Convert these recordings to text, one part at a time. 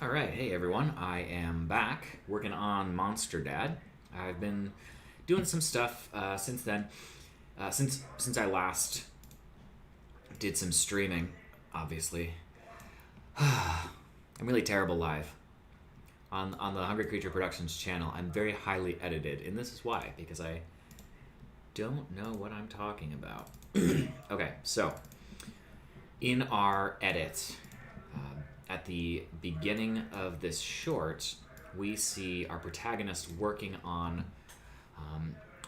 All right, hey everyone. I am back working on Monster Dad. I've been doing some stuff since then. Since I last did some streaming, obviously. I'm really terrible live on the Hungry Creature Productions channel. I'm very highly edited, and this is why, because I don't know what I'm talking about. Okay, so in our edit, at the beginning of this short, we see our protagonist working on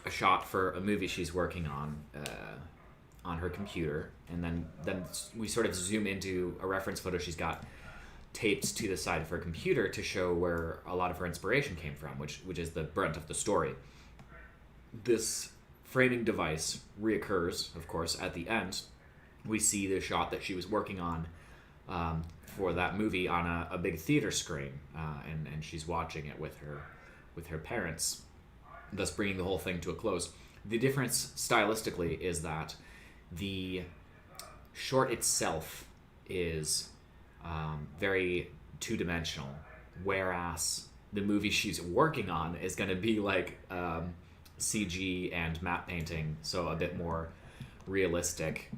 a shot for a movie she's working on her computer, and then we sort of zoom into a reference photo she's got taped to the side of her computer to show where a lot of her inspiration came from, which is the brunt of the story. This framing device reoccurs, of course, at the end. We see the shot that she was working on for that movie on a big theater screen, and she's watching it with her parents, thus bringing the whole thing to a close. The difference stylistically is that the short itself is very two-dimensional, whereas the movie she's working on is going to be like CG and matte painting, so a bit more realistic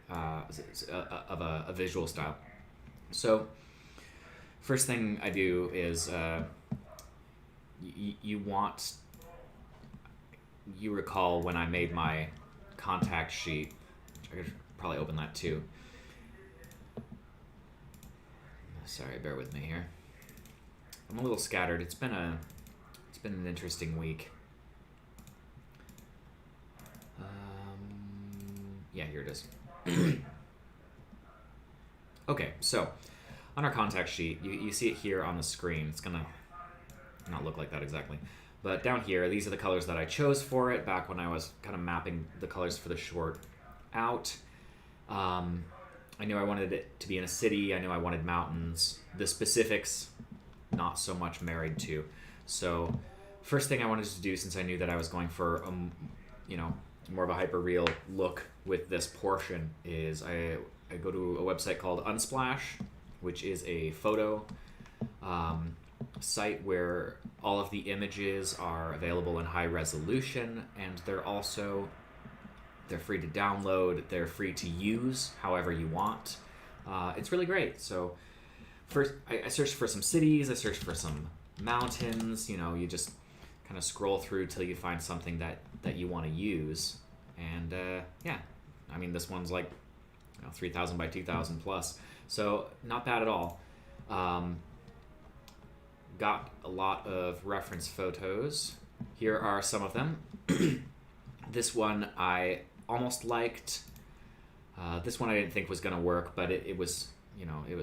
of a visual style. So, first thing I do is you recall when I made my contact sheet. I could probably open that too. Sorry, bear with me here. I'm a little scattered. It's been an interesting week. Yeah, here it is. Okay, so on our contact sheet, you see it here on the screen. It's gonna not look like that exactly. But down here, these are the colors that I chose for it back when I was kind of mapping the colors for the short out. I knew I wanted it to be in a city. I knew I wanted mountains. The specifics, not so much married to. So first thing I wanted to do, since I knew that I was going for more of a hyper-real look with this portion, is I go to a website called Unsplash, which is a photo site where all of the images are available in high resolution, and they're free to download, they're free to use however you want. It's really great. So first I searched for some cities, I searched for some mountains. You just kind of scroll through till you find something that you want to use. And I mean, this one's like 3,000 by 2,000 plus, so not bad at all. Got a lot of reference photos. Here are some of them. This one I almost liked. This one I didn't think was gonna work, but it was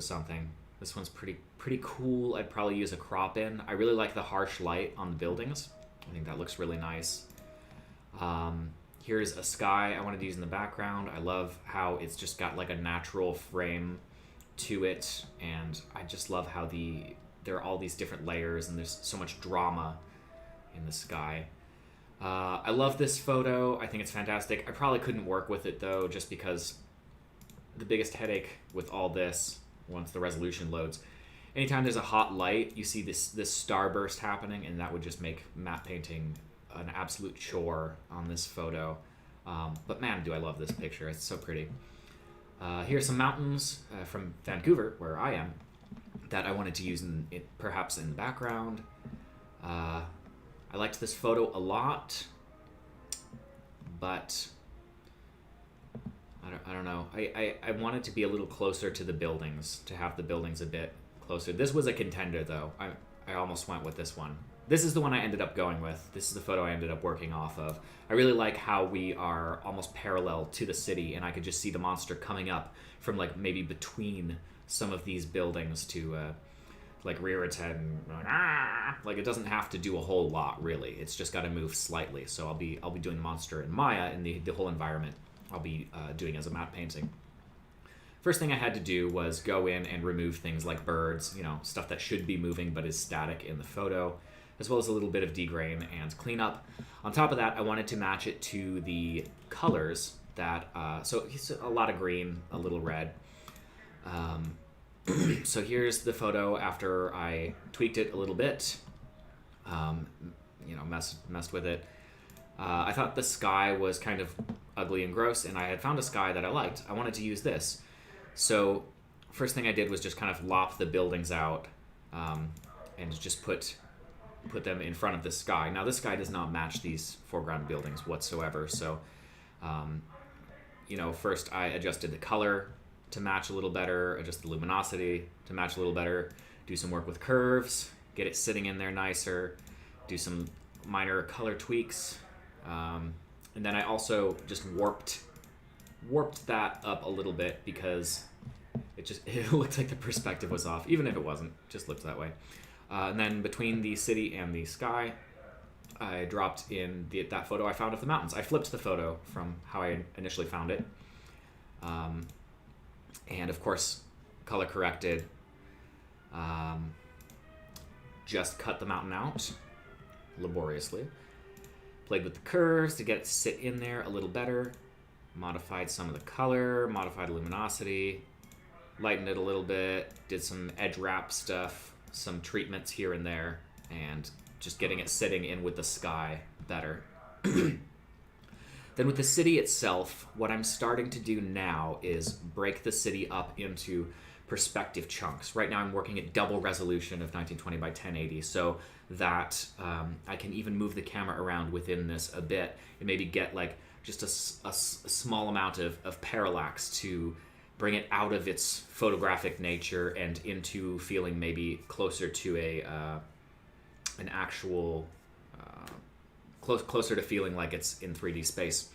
something. This one's pretty cool. I'd probably use a crop in. I really like the harsh light on the buildings. I think that looks really nice. Here's a sky I wanted to use in the background. I love how it's just got like a natural frame to it, and I just love how there are all these different layers and there's so much drama in the sky. I love this photo. I think it's fantastic. I probably couldn't work with it though, just because the biggest headache with all this, once the resolution loads, anytime there's a hot light, you see this starburst happening, and that would just make matte painting an absolute chore on this photo. But man, do I love this picture. It's so pretty. Here's some mountains from Vancouver, where I am, that I wanted to use perhaps in the background. I liked this photo a lot, but I don't know. I wanted to be a little closer to the buildings, to have the buildings a bit closer. This was a contender, though. I almost went with this one. This is the one I ended up going with. This is the photo I ended up working off of. I really like how we are almost parallel to the city, and I could just see the monster coming up from like maybe between some of these buildings to like rear its head and like it doesn't have to do a whole lot really. It's just got to move slightly. So I'll be doing the monster in Maya, and the whole environment I'll be doing as a matte painting. First thing I had to do was go in and remove things like birds, stuff that should be moving but is static in the photo, as well as a little bit of degrain and cleanup. On top of that, I wanted to match it to the colors that, so a lot of green, a little red, So here's the photo after I tweaked it a little bit, um, messed with it. I thought the sky was kind of ugly and gross, and I had found a sky that I liked. I wanted to use this. So first thing I did was just kind of lop the buildings out, and just put them in front of the sky. Now this sky does not match these foreground buildings whatsoever. So, first I adjusted the color to match a little better, adjust the luminosity to match a little better, do some work with curves, get it sitting in there nicer, do some minor color tweaks, and then I also just warped that up a little bit because it looked like the perspective was off, even if it wasn't. It just looked that way. And then between the city and the sky, I dropped in that photo I found of the mountains. I flipped the photo from how I initially found it, and of course, color corrected. Just cut the mountain out laboriously. Played with the curves to get it to sit in there a little better. Modified some of the color, modified the luminosity, lightened it a little bit, did some edge wrap stuff, some treatments here and there, and just getting it sitting in with the sky better. Then with the city itself, what I'm starting to do now is break the city up into perspective chunks. Right now I'm working at double resolution of 1920 by 1080, so that I can even move the camera around within this a bit and maybe get like just a small amount of parallax to bring it out of its photographic nature and into feeling maybe closer to an actual closer to feeling like it's in 3D space.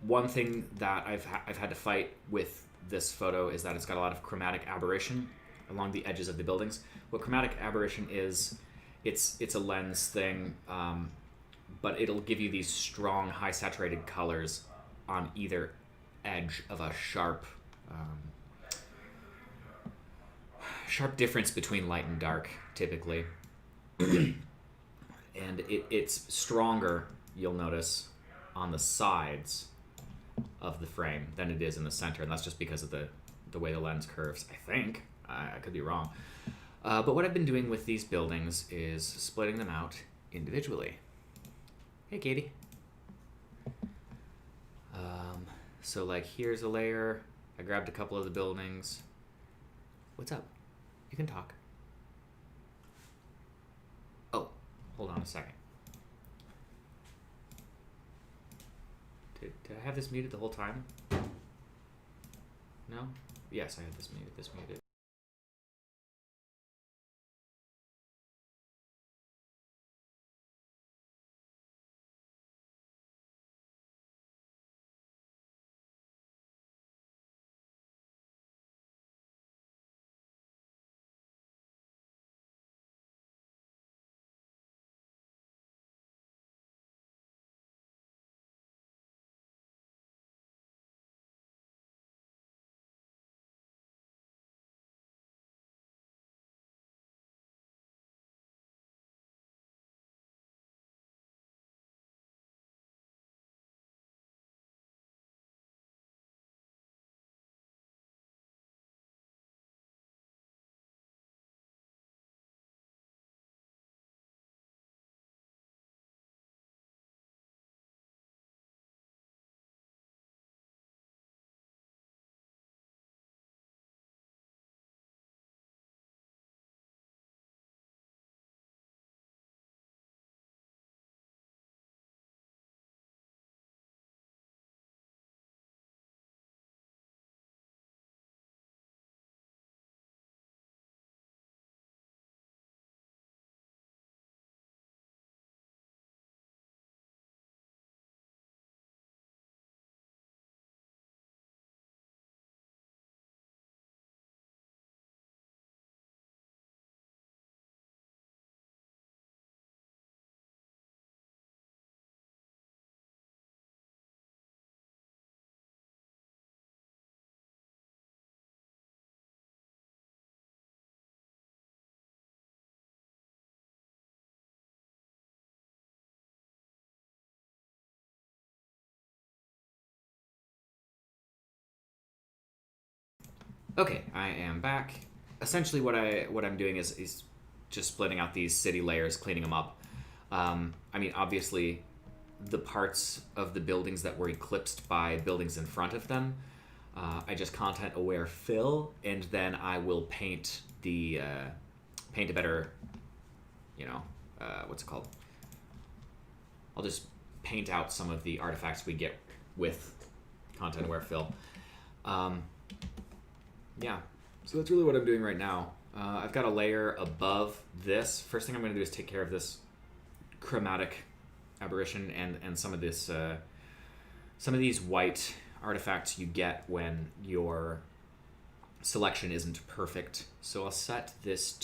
One thing that I've had to fight with this photo is that it's got a lot of chromatic aberration along the edges of the buildings. What chromatic aberration is, it's a lens thing, but it'll give you these strong, high saturated colors on either edge of a sharp difference between light and dark, typically. And it's stronger, you'll notice, on the sides of the frame than it is in the center, and that's just because of the way the lens curves, I think. I could be wrong. But what I've been doing with these buildings is splitting them out individually. Hey, Katie. So like here's a layer. I grabbed a couple of the buildings. What's up? You can talk. Oh, hold on a second. Did I have this muted the whole time? No? Yes, I had this muted. Okay, I am back. Essentially, what I'm doing is just splitting out these city layers, cleaning them up. I mean, obviously, the parts of the buildings that were eclipsed by buildings in front of them, I just content aware fill, and then I will paint paint a better, what's it called? I'll just paint out some of the artifacts we get with content aware fill. Yeah, so that's really what I'm doing right now. I've got a layer above this. First thing I'm going to do is take care of this chromatic aberration and some of this some of these white artifacts you get when your selection isn't perfect. So I'll set this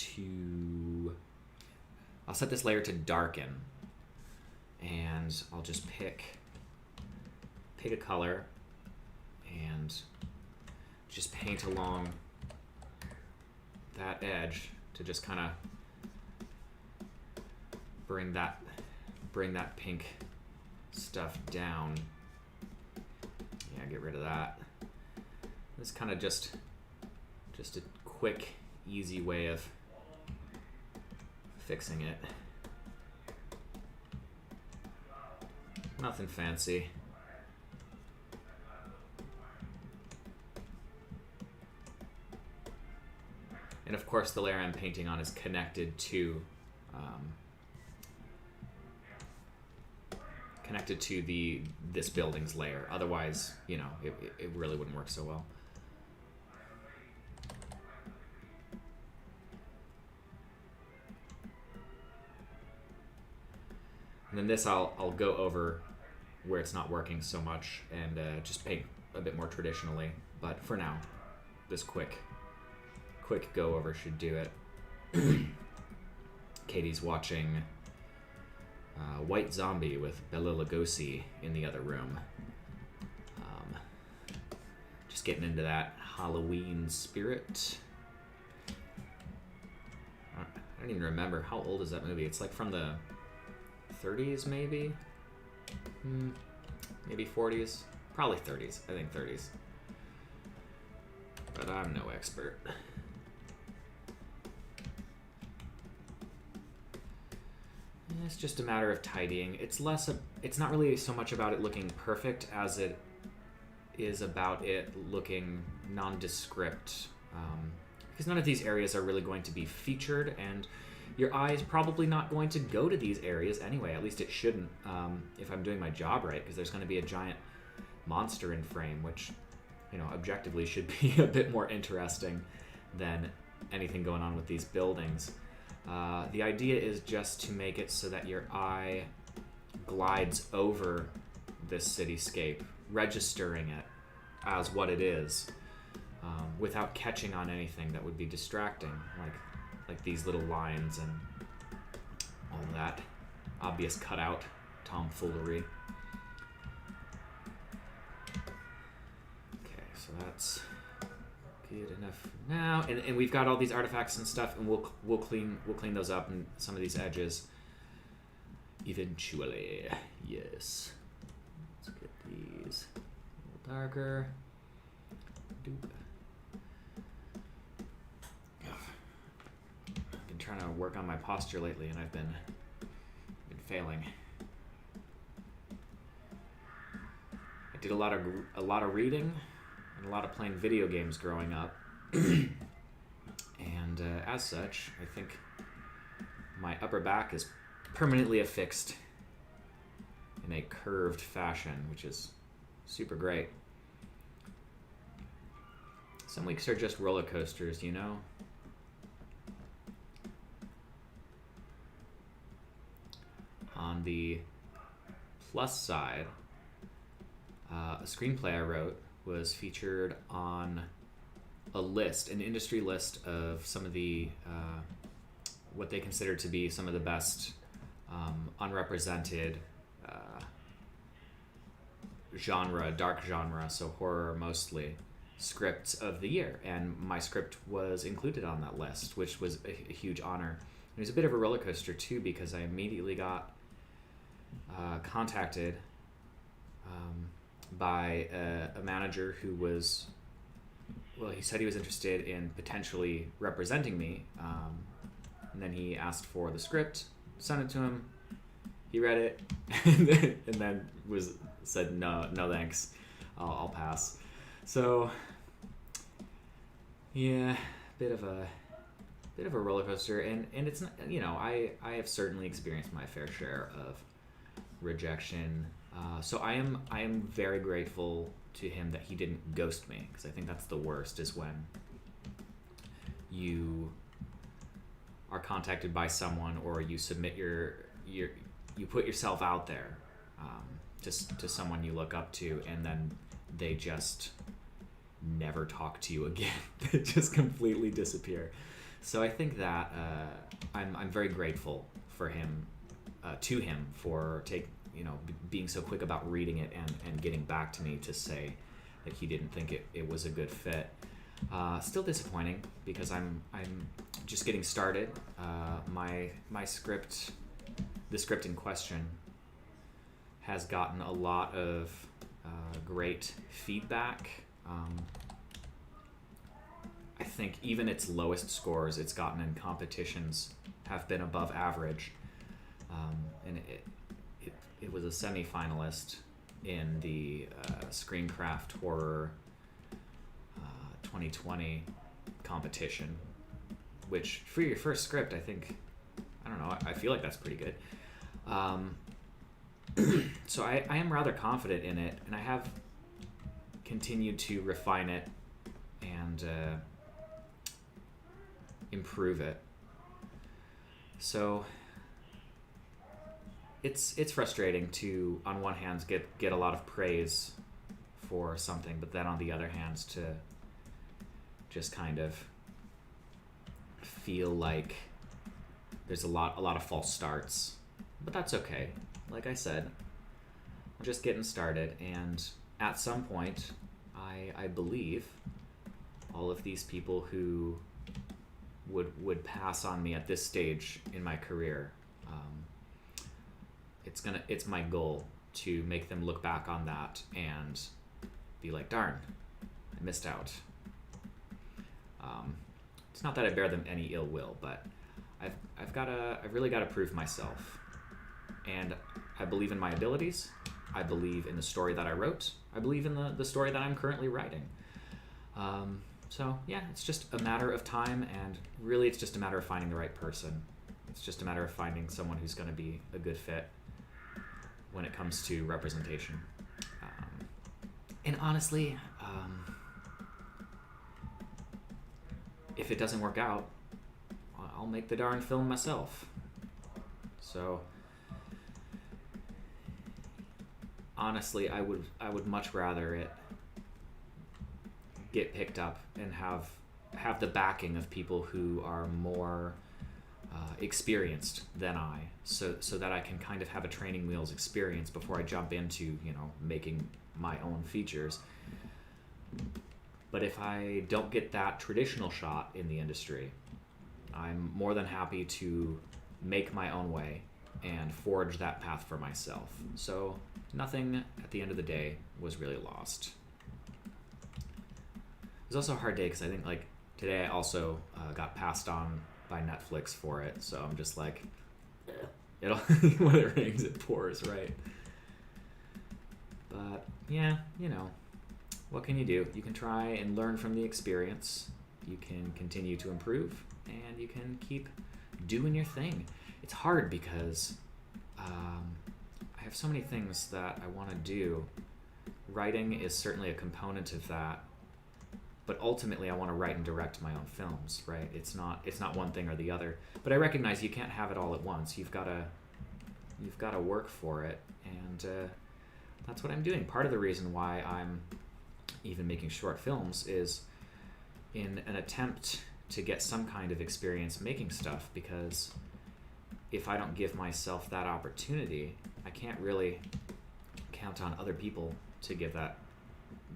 layer to darken, and I'll just pick a color and just paint along that edge to just kind of bring that pink stuff down. Yeah, get rid of that. This kind of just a quick, easy way of fixing it. Nothing fancy. And of course, the layer I'm painting on is connected to this building's layer. Otherwise, it really wouldn't work so well. And then this I'll go over where it's not working so much and just paint a bit more traditionally. But for now, this quick go over should do it. Katie's watching White Zombie with Bela Lugosi in the other room. Just getting into that Halloween spirit. I don't even remember. How old is that movie? It's like from the 30s, maybe? Maybe 40s? Probably 30s. I think 30s. But I'm no expert. It's just a matter of tidying. It's not really so much about it looking perfect as it is about it looking nondescript. Because none of these areas are really going to be featured, and your eye is probably not going to go to these areas anyway. At least it shouldn't, if I'm doing my job right, because there's going to be a giant monster in frame, which, objectively should be a bit more interesting than anything going on with these buildings. The idea is just to make it so that your eye glides over this cityscape, registering it as what it is, without catching on anything that would be distracting, like these little lines and all that obvious cutout tomfoolery. Okay, so that's good enough for now, and we've got all these artifacts and stuff, and we'll clean those up and some of these edges eventually. Yes. Let's get these a little darker. I've been trying to work on my posture lately, and I've been failing. I did a lot of reading and a lot of playing video games growing up, and as such, I think my upper back is permanently affixed in a curved fashion, which is super great. Some weeks are just roller coasters, On the plus side, a screenplay I wrote was featured on a list, an industry list of some of the what they consider to be some of the best unrepresented dark genre, so horror mostly, scripts of the year, and my script was included on that list, which was a huge honor. It was a bit of a roller coaster too, because I immediately got contacted by a manager who was well, he said he was interested in potentially representing me, and then he asked for the script, sent it to him. He read it, and then said no thanks, I'll pass. So yeah, bit of a roller coaster, and it's not, I have certainly experienced my fair share of rejection. So I am very grateful to him that he didn't ghost me, because I think that's the worst, is when you are contacted by someone, or you submit you put yourself out there, just to someone you look up to, and then they just never talk to you again. They just completely disappear. So I think that I'm very grateful for him, to him, for being so quick about reading it and getting back to me to say that he didn't think it was a good fit. Still disappointing, because I'm just getting started. My script, the script in question, has gotten a lot of great feedback. I think even its lowest scores it's gotten in competitions have been above average, and it was a semi-finalist in the Screencraft Horror 2020 competition, which for your first script, I think, I don't know, I feel like that's pretty good. So I am rather confident in it, and I have continued to refine it and improve it. So it's frustrating to, on one hand, get a lot of praise for something, but then on the other hand, to just kind of feel like there's a lot of false starts. But that's okay. Like I said, I'm just getting started, and at some point, I believe all of these people who would pass on me at this stage in my career, it's my goal to make them look back on that and be like, darn, I missed out. It's not that I bear them any ill will, but I've really got to prove myself, and I believe in my abilities. I believe in the story that I wrote. I believe in the story that I'm currently writing. So yeah, it's just a matter of time, and really it's just a matter of finding the right person. It's just a matter of finding someone who's going to be a good fit when it comes to representation. And honestly, if it doesn't work out, I'll make the darn film myself. So honestly, I would much rather it get picked up and have the backing of people who are more experienced than I, so that I can kind of have a training wheels experience before I jump into making my own features. But if I don't get that traditional shot in the industry, I'm more than happy to make my own way and forge that path for myself. So nothing at the end of the day was really lost. It was also a hard day because I think today I also got passed on by Netflix for it, so I'm just like, it'll when it rains it pours, right? But yeah, what can you do? You can try and learn from the experience. You can continue to improve, and you can keep doing your thing. It's hard because I have so many things that I want to do. Writing is certainly a component of that, but ultimately I want to write and direct my own films, right? It's not one thing or the other. But I recognize you can't have it all at once. You've got to work for it, and that's what I'm doing. Part of the reason why I'm even making short films is in an attempt to get some kind of experience making stuff, because if I don't give myself that opportunity, I can't really count on other people to give that,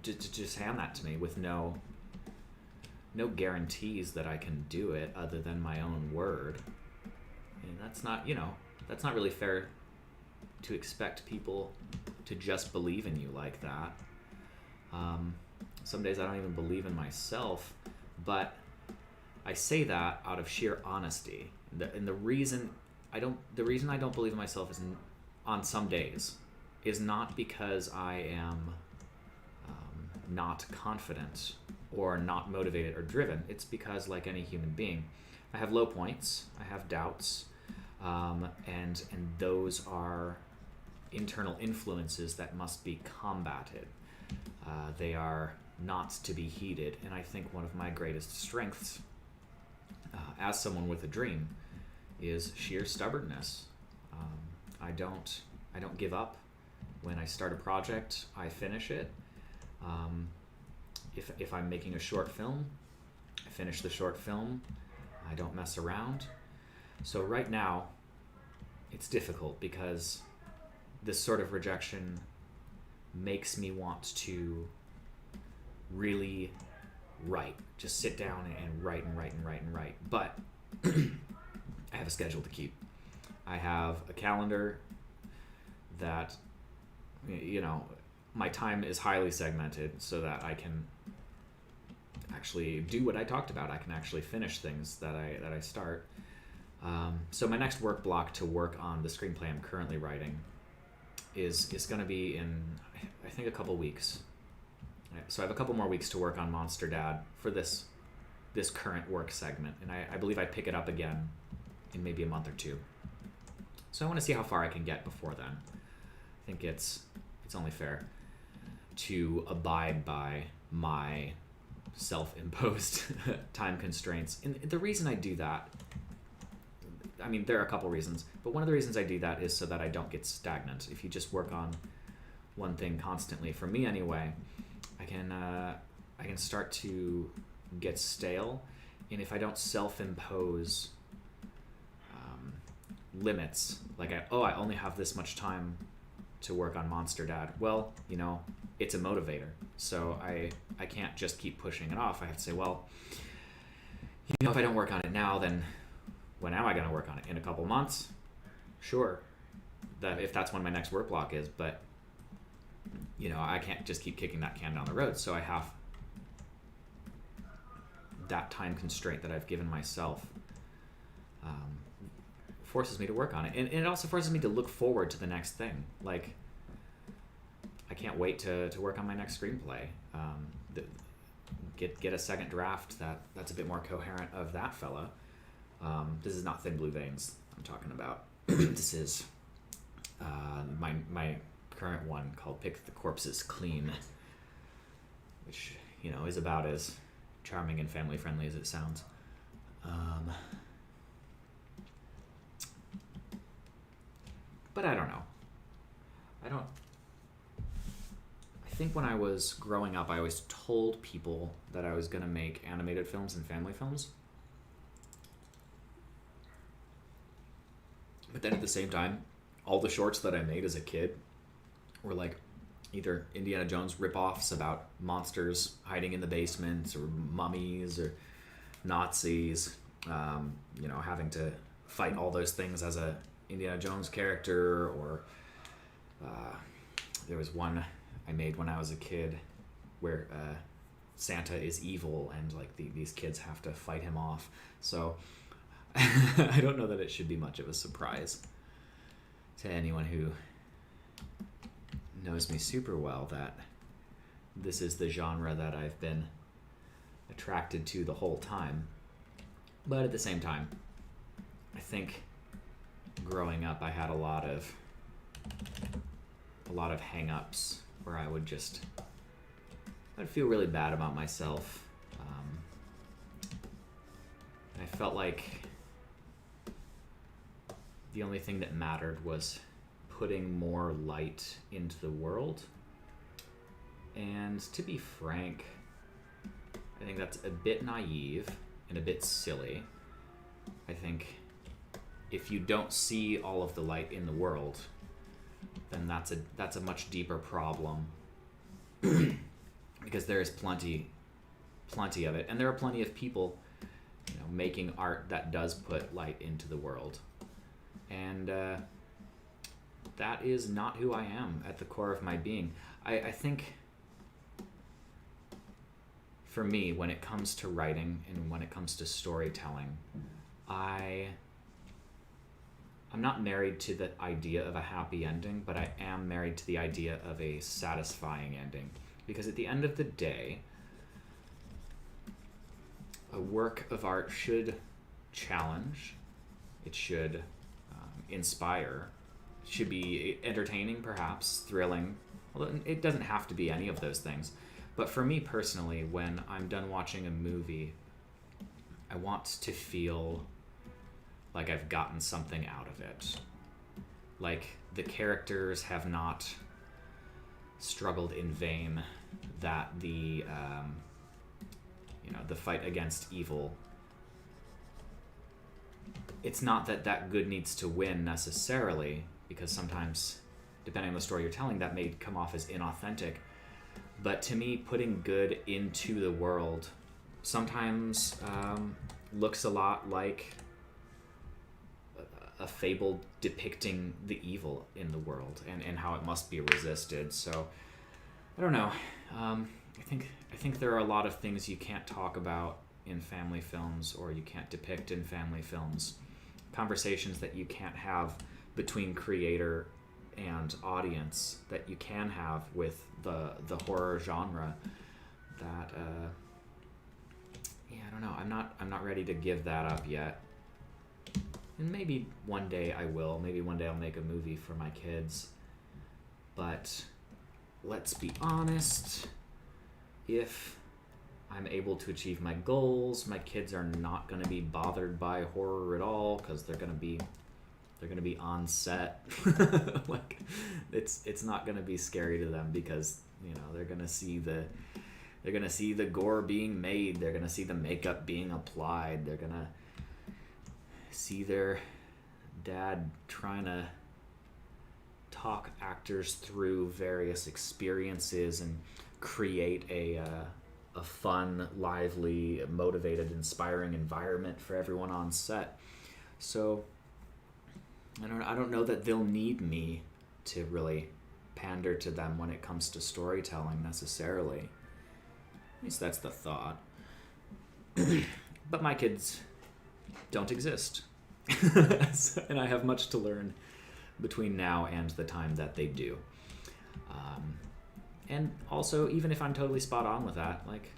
to just hand that to me with no guarantees that I can do it other than my own word. And that's not really fair to expect people to just believe in you like that. Some days I don't even believe in myself, but I say that out of sheer honesty. And the reason I don't believe in myself on some days is not because I am not confident or not motivated or driven. It's because, like any human being, I have low points, I have doubts, and those are internal influences that must be combated. They are not to be heeded, and I think one of my greatest strengths as someone with a dream is sheer stubbornness. I don't give up. When I start a project, I finish it. If I'm making a short film, I finish the short film. I don't mess around. So right now, it's difficult because this sort of rejection makes me want to really write. Just sit down and write and write and write and write. But I have a schedule to keep. I have a calendar that, my time is highly segmented so that I can actually do what I talked about. I can actually finish things that I start. So my next work block to work on the screenplay I'm currently writing is going to be in, I think, a couple weeks. So I have a couple more weeks to work on Monster Dad for this current work segment, and I believe I pick it up again in maybe a month or two. So I want to see how far I can get before then. I think it's only fair to abide by my self-imposed time constraints. And the reason I do that, I mean, there are a couple reasons, but one of the reasons I do that is so that I don't get stagnant. If you just work on one thing constantly, for me anyway, I can start to get stale, and if I don't self-impose limits, like I only have this much time to work on Monster Dad, well, it's a motivator. So I can't just keep pushing it off. I have to say, well, if I don't work on it now, then when am I going to work on it? In a couple months? Sure. If that's when my next work block is, but I can't just keep kicking that can down the road. So I have that time constraint that I've given myself forces me to work on it. And it also forces me to look forward to the next thing. Like, I can't wait to work on my next screenplay. Get a second draft that's a bit more coherent of that fella. This is not Thin Blue Veins I'm talking about. This is my current one called Pick the Corpses Clean, which is about as charming and family friendly as it sounds. But I don't know. I think when I was growing up, I always told people that I was going to make animated films and family films. But then at the same time, all the shorts that I made as a kid were like either Indiana Jones ripoffs about monsters hiding in the basements, or mummies, or Nazis, having to fight all those things as a Indiana Jones character, or there was one I made when I was a kid where Santa is evil and like these kids have to fight him off. So I don't know that it should be much of a surprise to anyone who knows me super well that this is the genre that I've been attracted to the whole time. But at the same time, I think growing up I had a lot of hang-ups where I'd feel really bad about myself. I felt like the only thing that mattered was putting more light into the world. And to be frank, I think that's a bit naive and a bit silly. I think if you don't see all of the light in the world, then that's a much deeper problem. Because there is plenty of it, and there are plenty of people making art that does put light into the world. And that is not who I am at the core of my being. I think for me, when it comes to writing and when it comes to storytelling, I'm not married to the idea of a happy ending, but I am married to the idea of a satisfying ending. Because at the end of the day, a work of art should challenge, it should inspire, it should be entertaining, perhaps, thrilling. Well, it doesn't have to be any of those things. But for me personally, when I'm done watching a movie, I want to feel like I've gotten something out of it. Like the characters have not struggled in vain, that the the fight against evil, it's not that good needs to win necessarily, because sometimes, depending on the story you're telling, that may come off as inauthentic. But to me, putting good into the world sometimes looks a lot like a fable depicting the evil in the world and how it must be resisted. So I don't know. I think there are a lot of things you can't talk about in family films, or you can't depict in family films. Conversations that you can't have between creator and audience that you can have with the horror genre. That I don't know. I'm not ready to give that up yet. And maybe one day I will. Maybe one day I'll make a movie for my kids. But let's be honest. If I'm able to achieve my goals, my kids are not going to be bothered by horror at all, because they're going to be on set. Like it's not going to be scary to them, because they're going to see the gore being made, they're going to see the makeup being applied, they're going to see their dad trying to talk actors through various experiences and create a fun, lively, motivated, inspiring environment for everyone on set. So I don't know that they'll need me to really pander to them when it comes to storytelling necessarily. At least that's the thought. But my kids don't exist. And I have much to learn between now and the time that they do. And also, even if I'm totally spot on with that, like,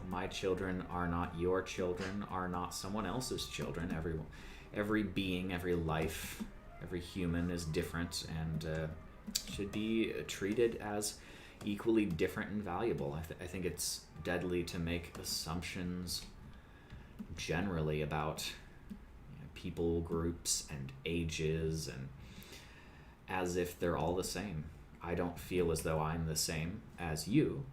my children are not your children, are not someone else's children. Every being, every life, every human is different and should be treated as equally different and valuable. I think it's deadly to make assumptions generally about people groups and ages, and as if they're all the same. I don't feel as though I'm the same as you.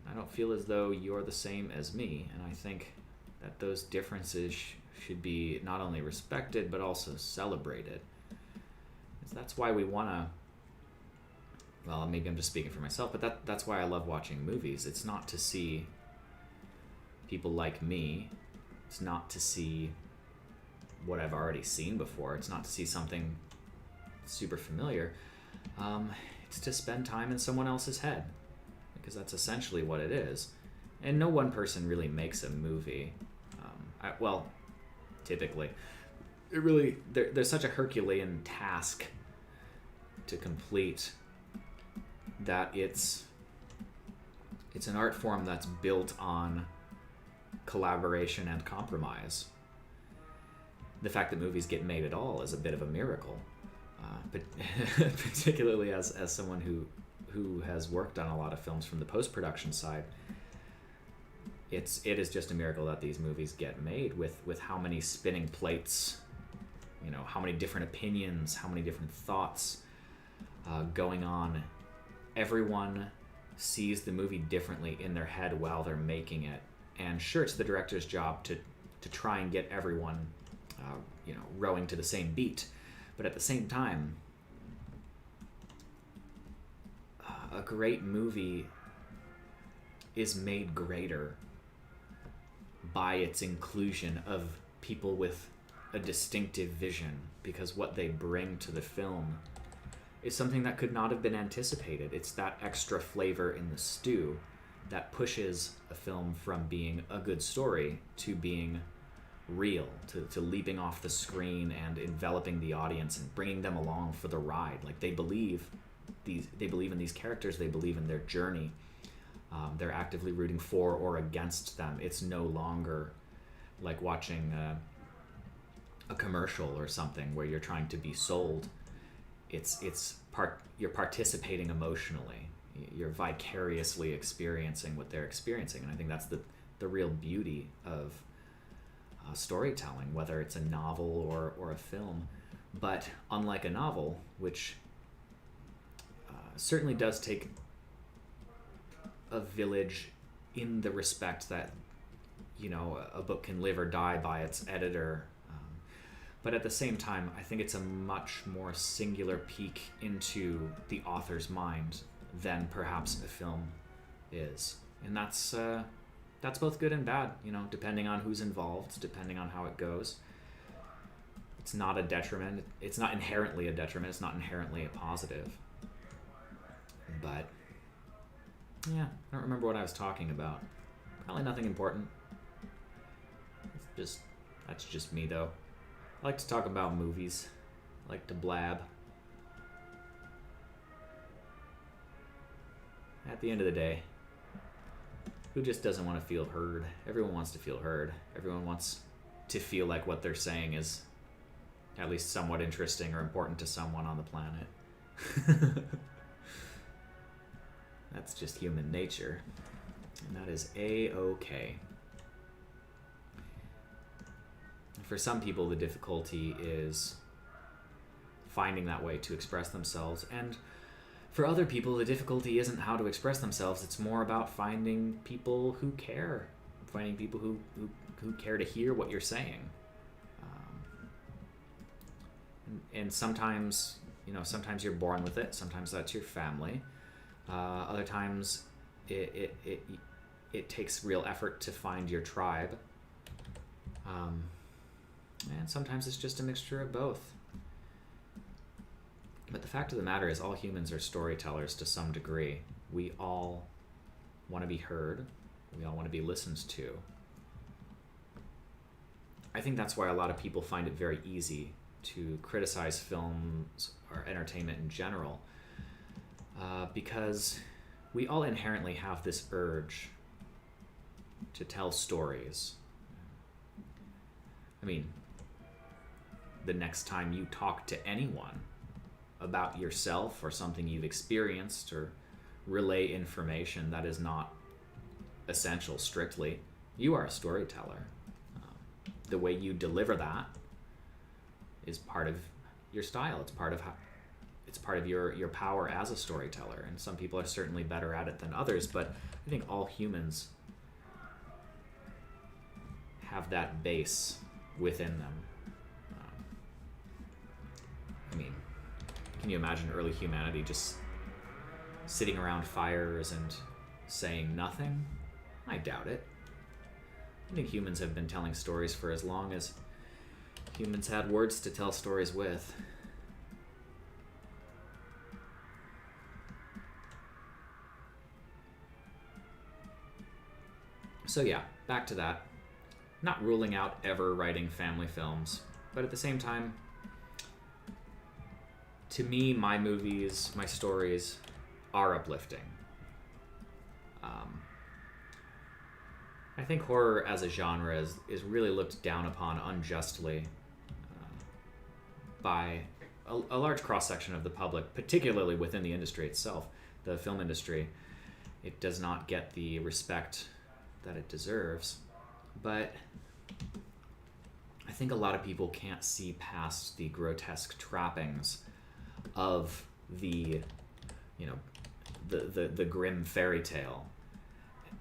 I don't feel as though you're the same as me. And I think that those differences should be not only respected, but also celebrated. That's why we want to... Well, maybe I'm just speaking for myself, but that's why I love watching movies. It's not to see people like me. It's not to see what I've already seen before. It's not to see something super familiar. It's to spend time in someone else's head, because that's essentially what it is. And no one person really makes a movie. Typically. There's such a Herculean task to complete that it's an art form that's built on collaboration and compromise. The fact that movies get made at all is a bit of a miracle. But particularly as someone who has worked on a lot of films from the post-production side, it is just a miracle that these movies get made with how many spinning plates, how many different opinions, how many different thoughts going on. Everyone sees the movie differently in their head while they're making it. And sure, it's the director's job to try and get everyone rowing to the same beat. But at the same time, a great movie is made greater by its inclusion of people with a distinctive vision, because what they bring to the film is something that could not have been anticipated. It's that extra flavor in the stew that pushes a film from being a good story to being real, to leaping off the screen and enveloping the audience and bringing them along for the ride. Like they believe in these characters, they believe in their journey. They're actively rooting for or against them. It's no longer like watching a commercial or something where you're trying to be sold. You're participating emotionally. You're vicariously experiencing what they're experiencing, and I think that's the real beauty of storytelling, whether it's a novel or a film. But unlike a novel, which certainly does take a village in the respect that, you know, a book can live or die by its editor, but at the same time, I think it's a much more singular peek into the author's mind than perhaps a film is, and that's both good and bad, you know, depending on who's involved, depending on how it goes. It's not a detriment. It's not inherently a detriment. It's not inherently a positive. But yeah, I don't remember what I was talking about. Probably nothing important. That's just me though. I like to talk about movies. I like to blab. At the end of the day, who just doesn't want to feel heard? Everyone wants to feel heard. Everyone wants to feel like what they're saying is at least somewhat interesting or important to someone on the planet. That's just human nature. And that is A-okay. For some people, the difficulty is finding that way to express themselves. And for other people, the difficulty isn't how to express themselves. It's more about finding people who care. Finding people who care to hear what you're saying. And sometimes, you know, sometimes you're born with it. Sometimes that's your family. Other times, it takes real effort to find your tribe. And sometimes it's just a mixture of both. But the fact of the matter is, all humans are storytellers to some degree. We all want to be heard. We all want to be listened to. I think that's why a lot of people find it very easy to criticize films or entertainment in general, because we all inherently have this urge to tell stories. I mean, the next time you talk to anyone about yourself or something you've experienced or relay information that is not essential strictly, you are a storyteller. The way you deliver that is part of your style. It's part of your power as a storyteller, and some people are certainly better at it than others, but I think all humans have that base within them. I mean, can you imagine early humanity just sitting around fires and saying nothing? I doubt it. I think humans have been telling stories for as long as humans had words to tell stories with. So yeah, back to that. Not ruling out ever writing family films, but at the same time, to me, my movies, my stories are uplifting. I think horror as a genre is really looked down upon unjustly by a large cross-section of the public, particularly within the industry itself, the film industry. It does not get the respect that it deserves. But I think a lot of people can't see past the grotesque trappings of the, you know, the grim fairy tale.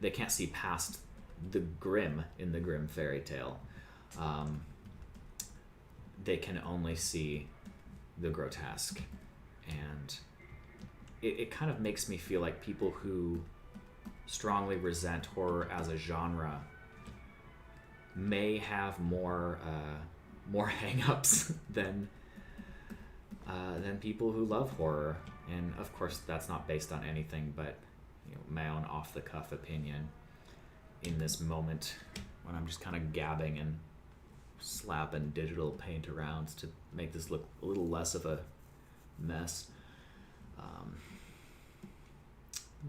They can't see past the grim in the grim fairy tale. They can only see the grotesque. And it kind of makes me feel like people who strongly resent horror as a genre may have more hang-ups than people who love horror. And of course that's not based on anything but, my own off-the-cuff opinion in this moment when I'm just kind of gabbing and slapping digital paint around to make this look a little less of a mess.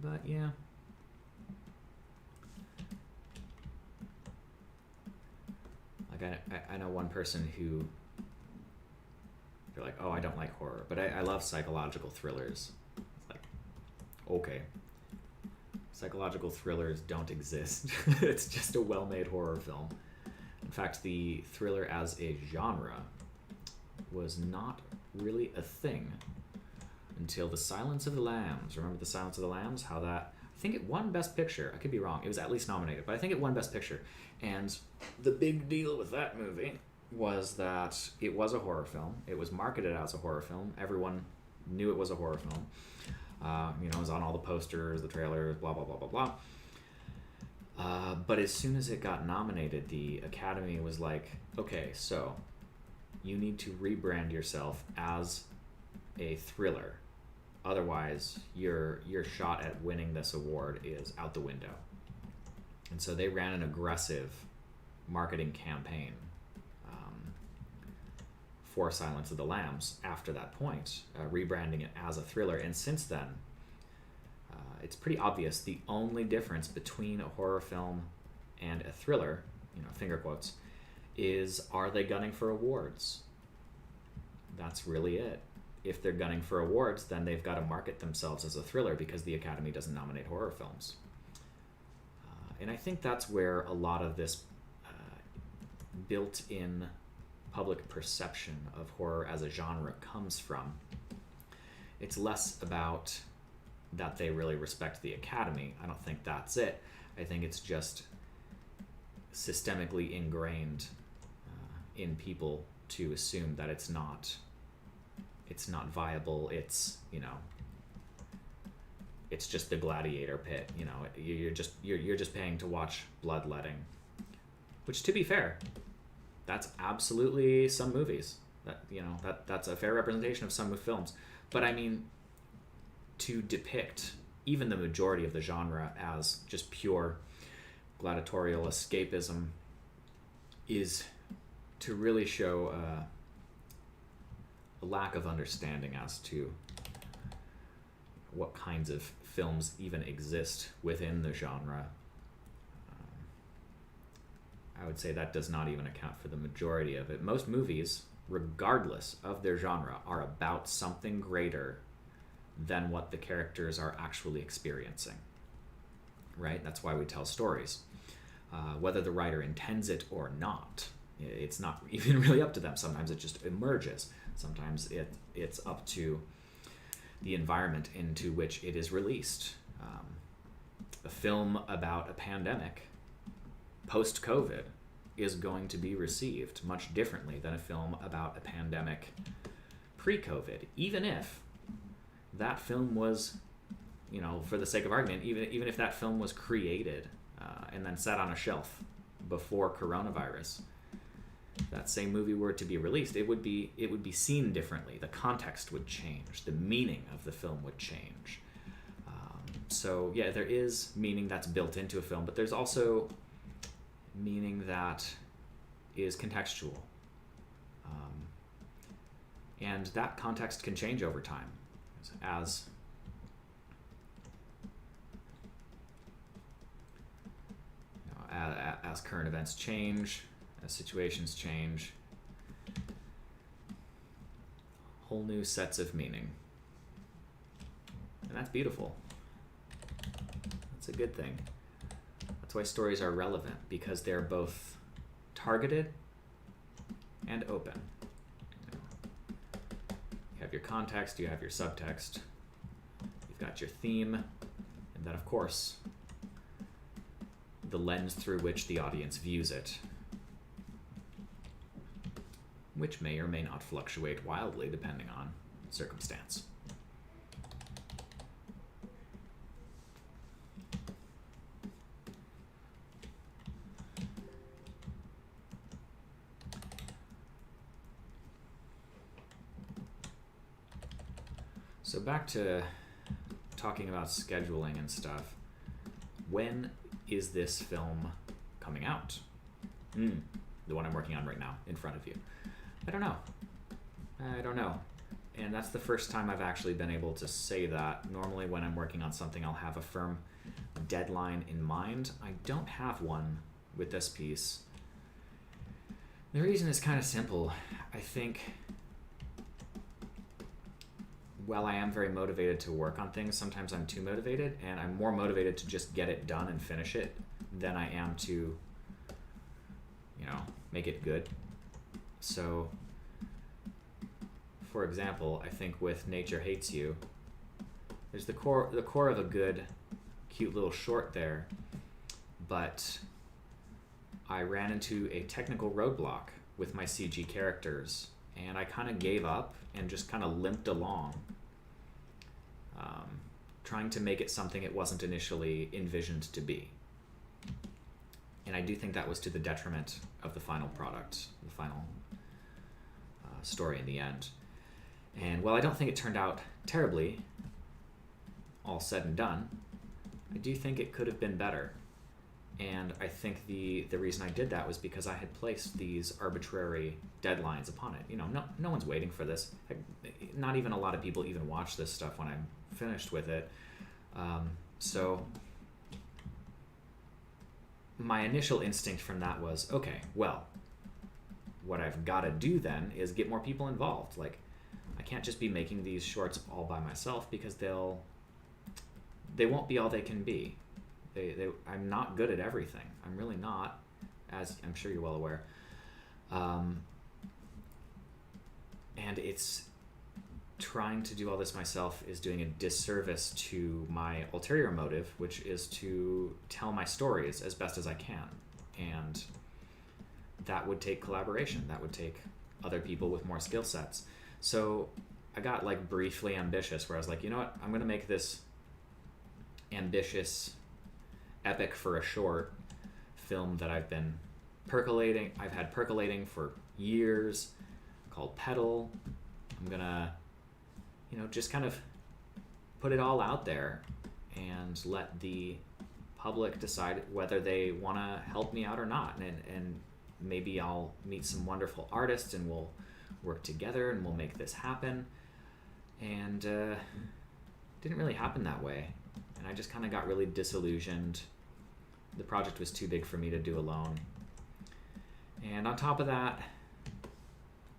But yeah. Like I know one person who, they're like, oh, I don't like horror, but I love psychological thrillers. It's like, okay. Psychological thrillers don't exist. It's just a well-made horror film. In fact, the thriller as a genre was not really a thing until The Silence of the Lambs. Remember The Silence of the Lambs? How that, I think it won Best Picture. I could be wrong. It was at least nominated, but I think it won Best Picture. And the big deal with that movie was that it was a horror film. It was marketed as a horror film. Everyone knew it was a horror film. It was on all the posters, the trailers, blah, blah, blah, blah, blah. But as soon as it got nominated, the Academy was like, okay, so you need to rebrand yourself as a thriller. Otherwise, your shot at winning this award is out the window. And so they ran an aggressive marketing campaign for Silence of the Lambs after that point, rebranding it as a thriller. And since then, it's pretty obvious the only difference between a horror film and a thriller, finger quotes, is are they gunning for awards? That's really it. If they're gunning for awards, then they've got to market themselves as a thriller because the Academy doesn't nominate horror films. And I think that's where a lot of this built-in public perception of horror as a genre comes from. It's less about that they really respect the Academy. I don't think that's it. I think it's just systemically ingrained in people to assume that it's not viable. It's it's just the gladiator pit. You're just paying to watch bloodletting, which, to be fair, that's absolutely some movies. That's a fair representation of some films. But I mean, to depict even the majority of the genre as just pure gladiatorial escapism is to really show a lack of understanding as to what kinds of films even exist within the genre. I would say that does not even account for the majority of it. Most movies, regardless of their genre, are about something greater than what the characters are actually experiencing. Right? That's why we tell stories. Whether the writer intends it or not, it's not even really up to them. Sometimes it just emerges. Sometimes it's up to the environment into which it is released. A film about a pandemic post-COVID is going to be received much differently than a film about a pandemic pre-COVID, even if that film was, for the sake of argument, even if that film was created and then sat on a shelf before coronavirus. That same movie were to be released, it would be seen differently. The context would change. The meaning of the film would change. So yeah, there is meaning that's built into a film, but there's also meaning that is contextual. And that context can change over time as current events change, as situations change. Whole new sets of meaning. And that's beautiful. That's a good thing. That's why stories are relevant, because they're both targeted and open. You have your context, you have your subtext, you've got your theme, and then, of course, the lens through which the audience views it, which may or may not fluctuate wildly depending on circumstance. So back to talking about scheduling and stuff, when is this film coming out? The one I'm working on right now in front of you. I don't know. And that's the first time I've actually been able to say that. Normally when I'm working on something, I'll have a firm deadline in mind. I don't have one with this piece. The reason is kind of simple. I think while I am very motivated to work on things, sometimes I'm too motivated, and I'm more motivated to just get it done and finish it than I am to, make it good. So, for example, I think with Nature Hates You, there's the core of a good, cute little short there, but I ran into a technical roadblock with my CG characters, and I kind of gave up and just kind of limped along, trying to make it something it wasn't initially envisioned to be. And I do think that was to the detriment of the final product, the final story in the end. And while I don't think it turned out terribly, all said and done, I do think it could have been better. And I think the reason I did that was because I had placed these arbitrary deadlines upon it. No one's waiting for this. Not even a lot of people even watch this stuff when I'm finished with it. So my initial instinct from that was, okay, well, what I've got to do then is get more people involved. Like, I can't just be making these shorts all by myself, because they won't be all they can be. I'm not good at everything. I'm really not, as I'm sure you're well aware. And it's trying to do all this myself is doing a disservice to my ulterior motive, which is to tell my stories as best as I can. And that would take collaboration. That would take other people with more skill sets. So I got briefly ambitious, where I was like, you know what? I'm going to make this ambitious epic for a short film that I've had percolating for years, called Petal. I'm gonna just kind of put it all out there and let the public decide whether they want to help me out or not, and maybe I'll meet some wonderful artists and we'll work together and we'll make this happen. And didn't really happen that way, and I just kind of got really disillusioned. The project was too big for me to do alone. And on top of that,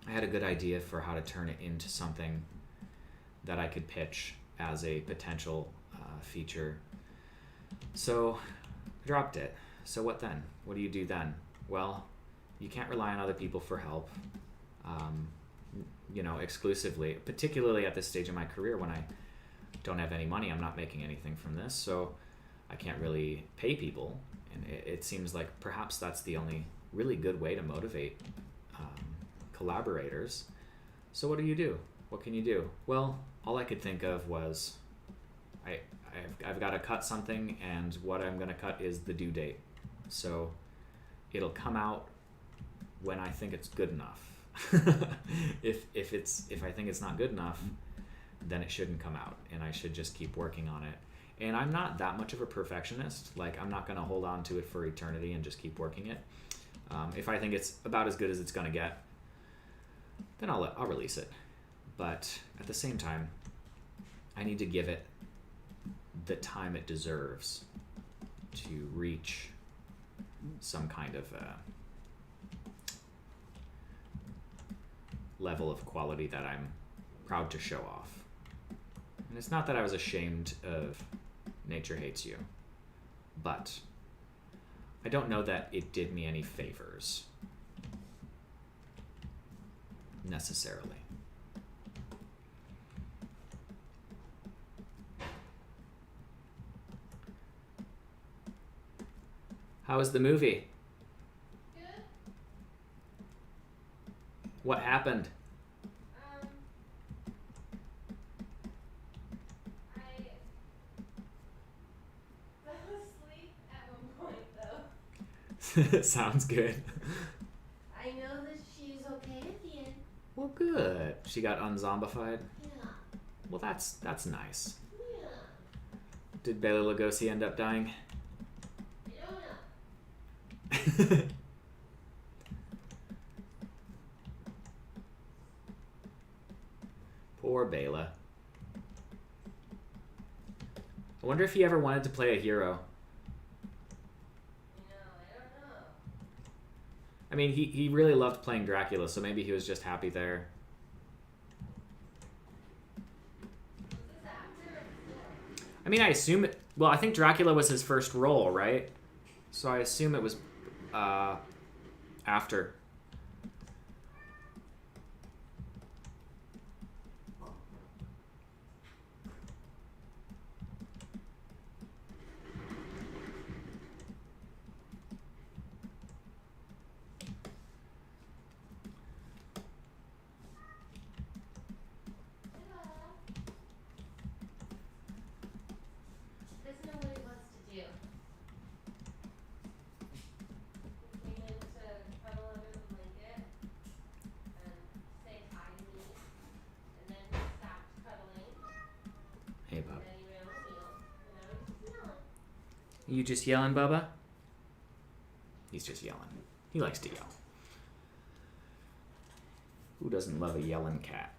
I had a good idea for how to turn it into something that I could pitch as a potential feature. So I dropped it. So what then? What do you do then? Well, you can't rely on other people for help, exclusively, particularly at this stage in my career when I don't have any money. I'm not making anything from this, so I can't really pay people. And it seems like perhaps that's the only really good way to motivate collaborators. So what do? What can you do? Well, all I could think of was I've got to cut something, and what I'm going to cut is the due date. So it'll come out when I think it's good enough. If I think it's not good enough, then it shouldn't come out, and I should just keep working on it. And I'm not that much of a perfectionist. I'm not going to hold on to it for eternity and just keep working it. If I think it's about as good as it's going to get, then I'll release it. But at the same time, I need to give it the time it deserves to reach some kind of level of quality that I'm proud to show off. And it's not that I was ashamed of Nature Hates You, but I don't know that it did me any favors necessarily. How was the movie? Good. What happened? I fell asleep at one point though. Sounds good. I know that she's okay at the end. Well, good. She got unzombified. Yeah. Well, that's nice. Yeah. Did Bela Lugosi end up dying? I don't know. Poor Bela. I wonder if he ever wanted to play a hero. I don't know. I mean, he really loved playing Dracula, so maybe he was just happy there. Was this after or before? I mean, I assume it... Well, I think Dracula was his first role, right? So I assume it was after. He doesn't know what he wants to do. He came in to cuddle under the blanket and say hi to me, and then he stopped cuddling, Hey, and Bub. then he ran on the wheel, and now he's just yelling. You just yelling, Bubba? He's just yelling. He likes to yell. Who doesn't love a yelling cat?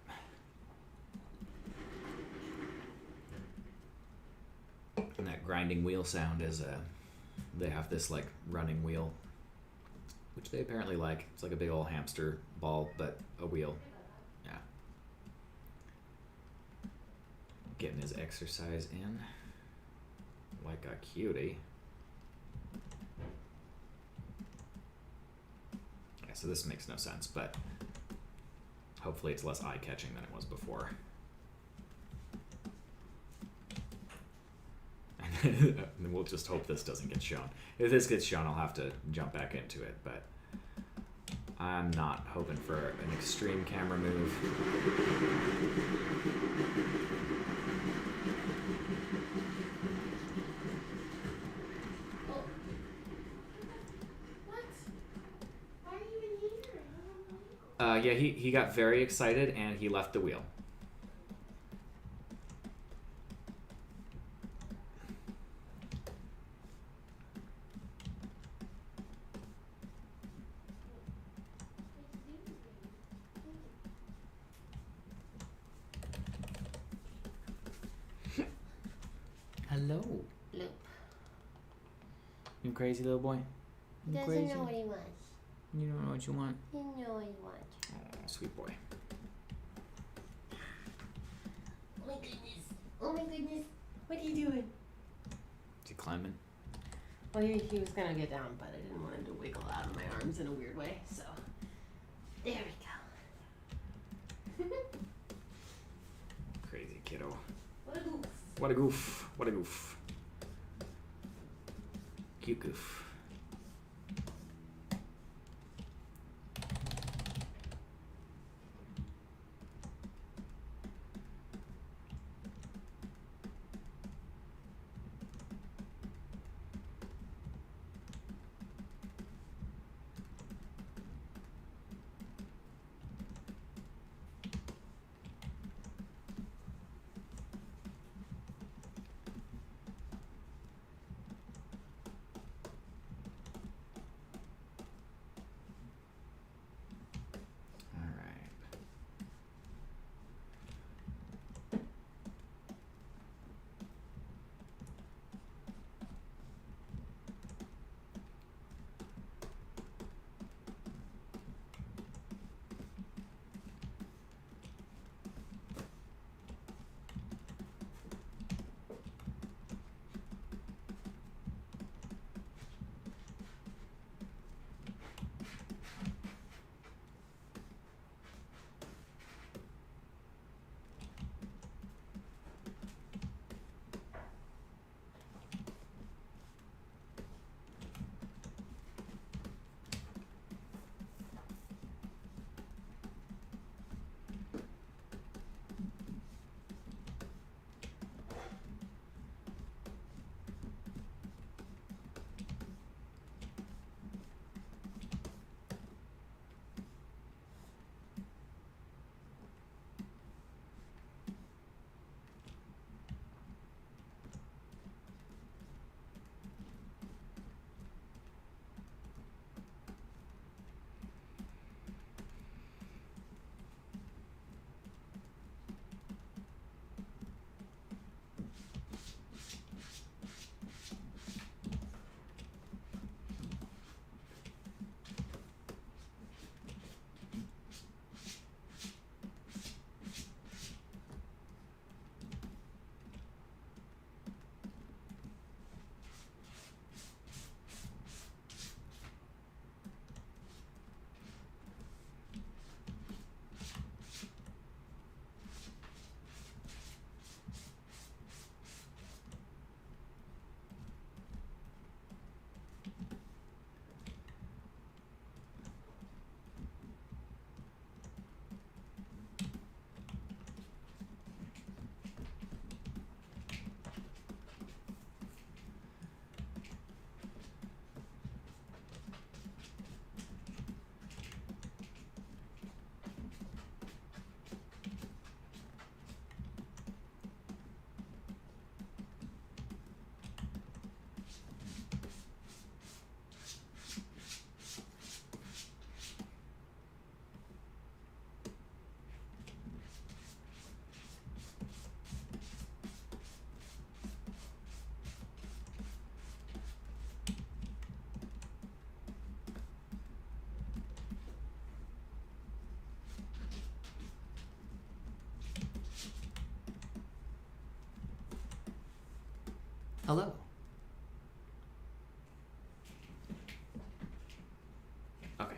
And that grinding wheel sound is they have this like running wheel, which they apparently like. It's like a big old hamster ball, but a wheel. Yeah. Getting his exercise in. Like a cutie. Yeah, so this makes no sense, but hopefully it's less eye-catching than it was before. And we'll just hope this doesn't get shown. If this gets shown, I'll have to jump back into it, but I'm not hoping for an extreme camera move. Oh. What? Why are you in here? I don't know. Yeah, he got very excited and he left the wheel. Hello. Loop. You crazy little boy? He You doesn't crazy? know what he wants. You don't know what you want? He know what he wants. Oh, sweet boy. Oh my goodness. Oh my goodness. What are you doing? Is he climbing? Well, he was gonna get down, but I didn't want him to wiggle out of my arms in a weird way, so. There we go. Crazy kiddo. What a goof. What a goof. What a goof. Cute goof. Hello. Okay.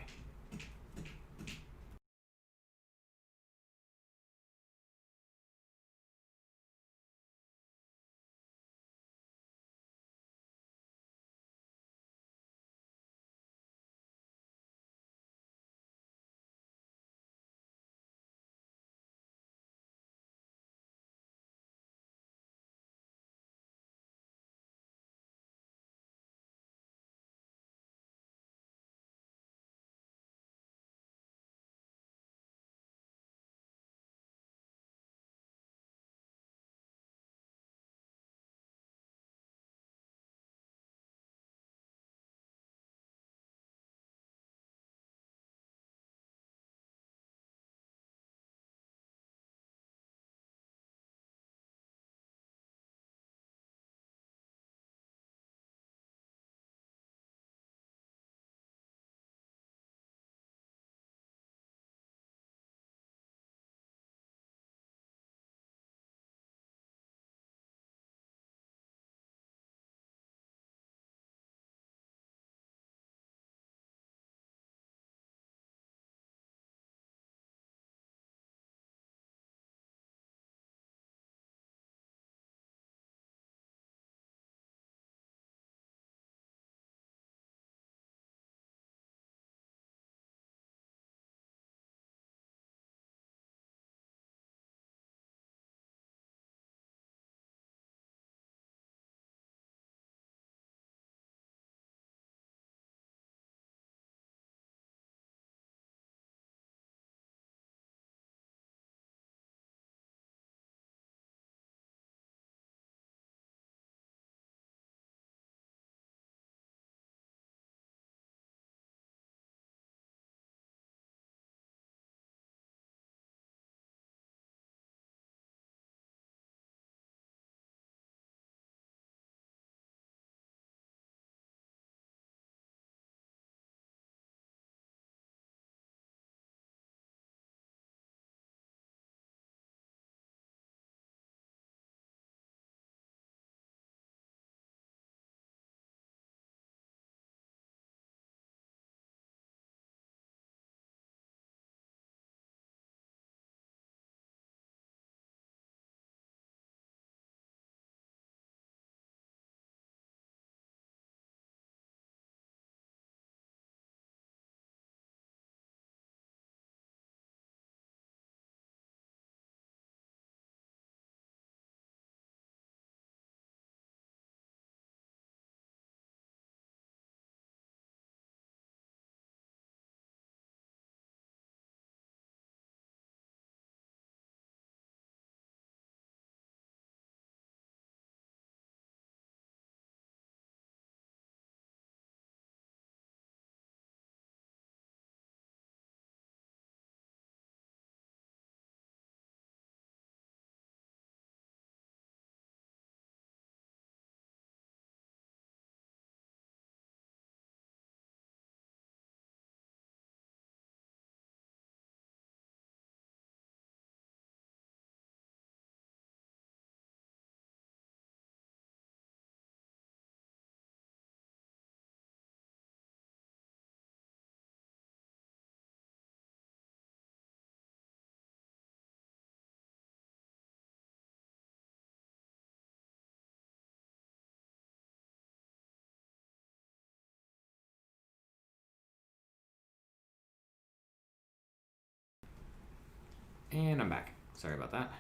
And I'm back. Sorry about that.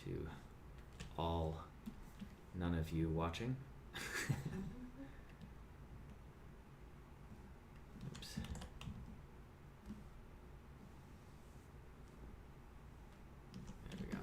To all, none of you watching. Oops. There we go.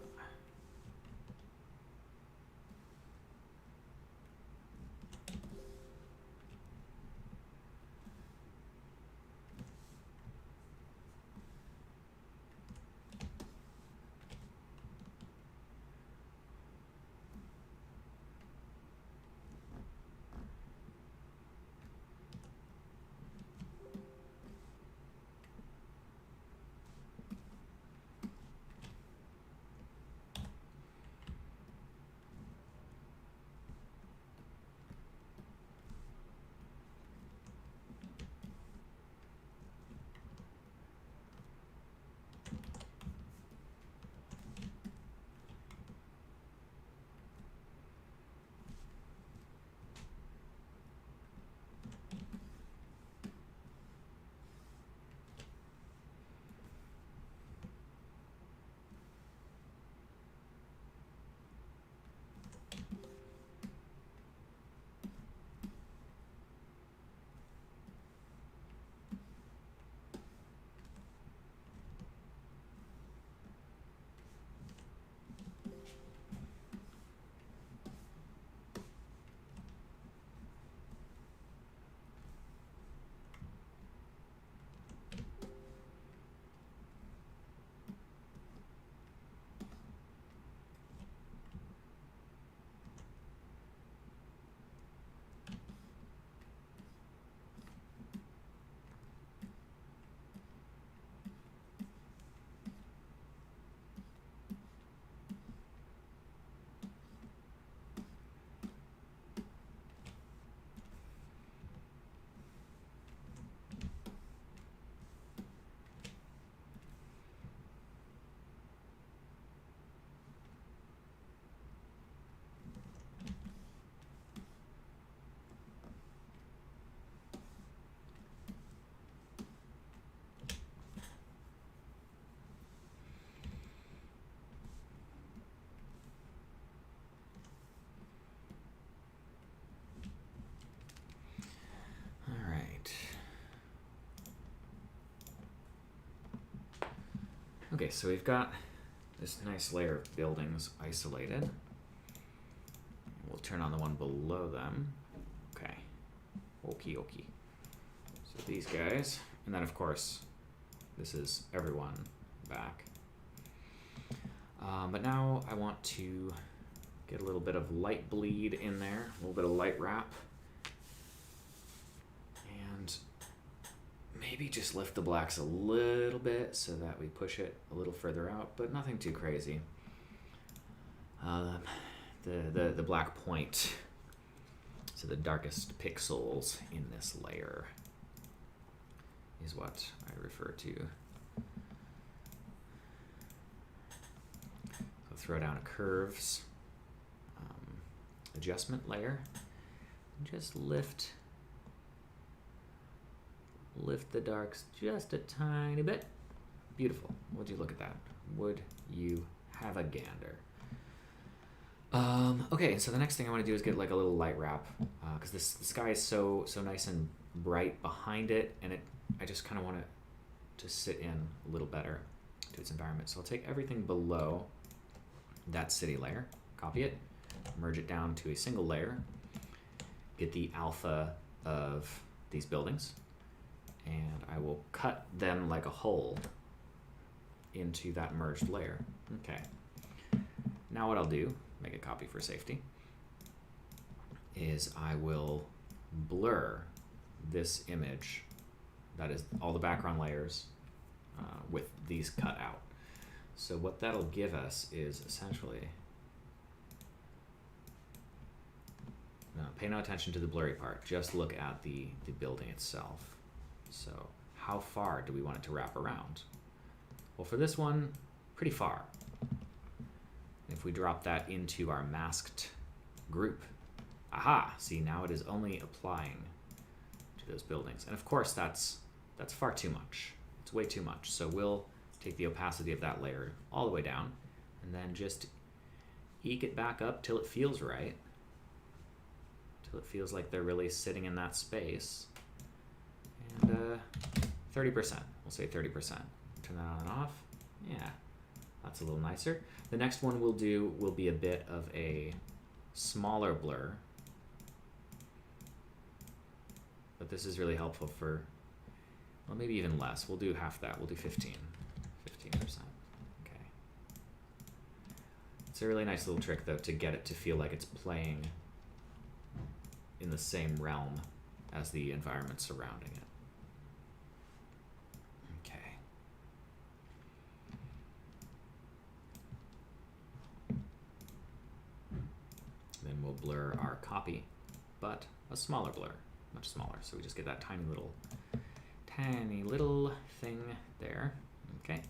Okay, so we've got this nice layer of buildings isolated. We'll turn on the one below them. Okay. Okie dokie. So these guys, and then of course, this is everyone back. But now I want to get a little bit of light bleed in there, a little bit of light wrap. And maybe just lift the blacks a little bit so that we push it a little further out, but nothing too crazy. The black point, so the darkest pixels in this layer is what I refer to. So throw down a curves adjustment layer and just lift the darks just a tiny bit. Beautiful. Would you look at that? Would you have a gander? Okay, so the next thing I want to do is get like a little light wrap, because the sky is so nice and bright behind it, and I just kind of want it to sit in a little better to its environment. So I'll take everything below that city layer, copy it, merge it down to a single layer, get the alpha of these buildings, and I will cut them like a hole into that merged layer. Okay. Now what I'll do, make a copy for safety, is I will blur this image, that is all the background layers, with these cut out. So what that'll give us is essentially, no, pay no attention to the blurry part, just look at the building itself. So how far do we want it to wrap around? Well, for this one, pretty far. If we drop that into our masked group, aha, see, now it is only applying to those buildings. And of course, that's far too much. It's way too much. So we'll take the opacity of that layer all the way down and then just eke it back up till it feels right, till it feels like they're really sitting in that space. And 30%, we'll say 30%. Turn that on and off. Yeah, that's a little nicer. The next one we'll do will be a bit of a smaller blur, but this is really helpful for, well, maybe even less. We'll do half that. We'll do 15%. Okay. It's a really nice little trick, though, to get it to feel like it's playing in the same realm as the environment surrounding it. Okay. Then we'll blur our copy, but a smaller blur, much smaller. So we just get that tiny little thing there. Okay.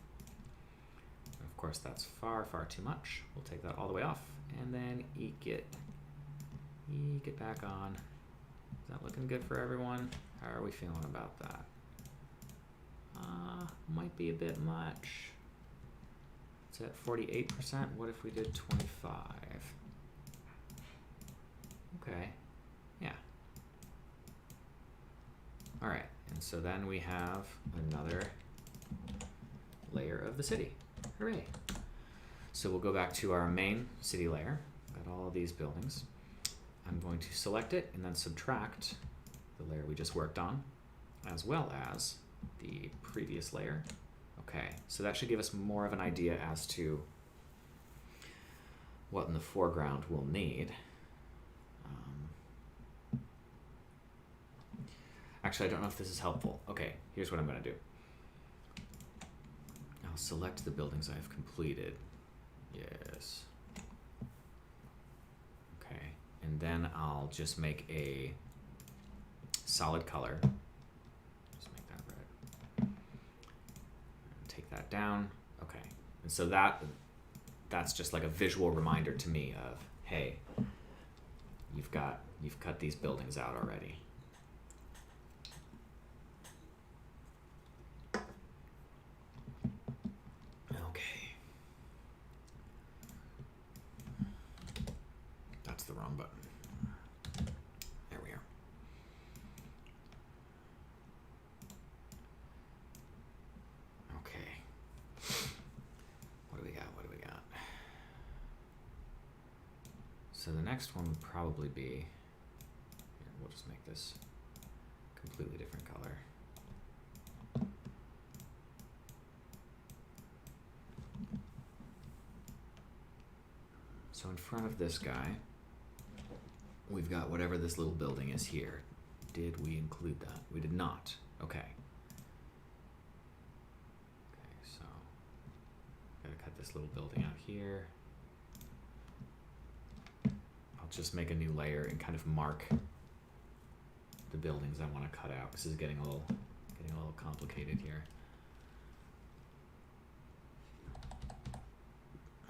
And of course, that's far too much. We'll take that all the way off and then eke it back on. Is that looking good for everyone? How are we feeling about that? Might be a bit much. It's at 48%. What if we did 25? Okay. Yeah. All right. And so then we have another layer of the city. Hooray. So we'll go back to our main city layer. Got all of these buildings. I'm going to select it and then subtract the layer we just worked on, as well as the previous layer. Okay, so that should give us more of an idea as to what in the foreground we'll need. Actually, I don't know if this is helpful. Okay, here's what I'm going to do. I'll select the buildings I've completed. Yes. Okay, and then I'll just make a solid color. Just make that red. Take that down. Okay, and so that's just like a visual reminder to me of, hey, you've cut these buildings out already. That's the wrong button. There we are. Okay. So the next one would probably be, here, we'll just make this completely different color. So in front of this guy, we've got whatever this little building is here. Did we include that? We did not. Okay. Okay, so gotta cut this little building out here. I'll just make a new layer and kind of mark the buildings I want to cut out. This is getting a little complicated here.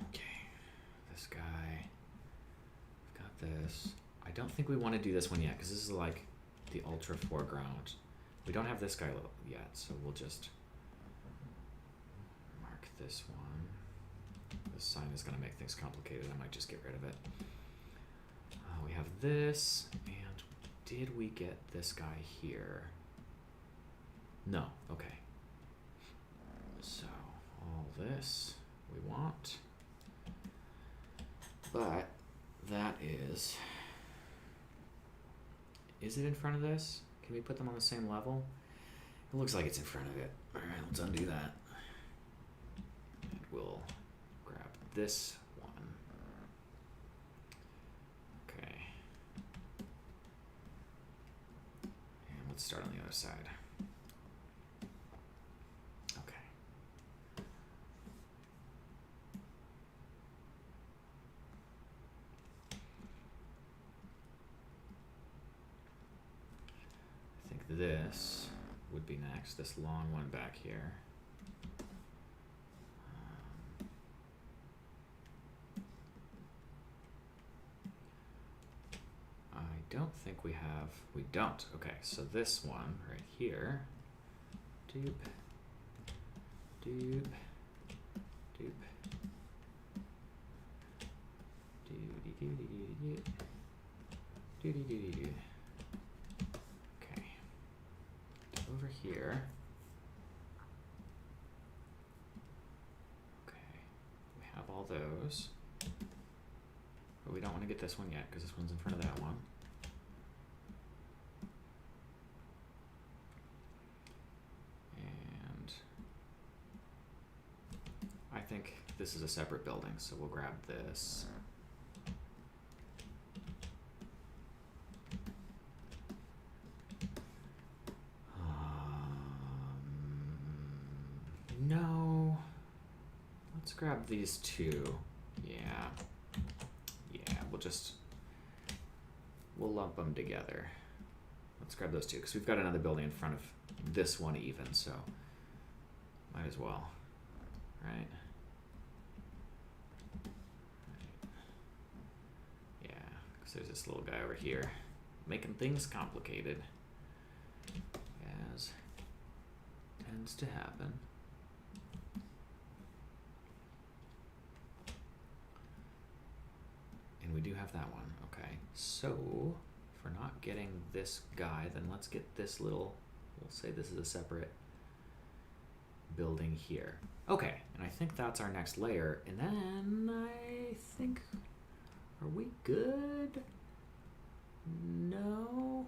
Okay, this guy. I've got this. I don't think we want to do this one yet because this is like the ultra foreground. We don't have this guy yet, so we'll just mark this one. This sign is going to make things complicated. I might just get rid of it. We have this, and did we get this guy here? No. Okay. So all this we want, but that is it in front of this? Can we put them on the same level? It looks like it's in front of it. All right, let's undo that. And we'll grab this one. Okay. And let's start on the other side. Okay. I think this would be next, this long one back here. I don't think we don't. Okay, so this one right here, doop, doop, doop, doody-doody-doody-doo, doody-doody-doo. Okay, over here. Okay, we have all those, but we don't want to get this one yet because this one's in front of that one. And I think this is a separate building, so we'll grab this. No. Let's grab these two. Yeah. We'll lump them together. Let's grab those two because we've got another building in front of this one even, so might as well, right? Yeah, because there's this little guy over here making things complicated, as tends to happen. And we do have that one. Okay, so if we're not getting this guy, then let's get this little, we'll say this is a separate building here. Okay, and I think that's our next layer. And then I think, are we good? No,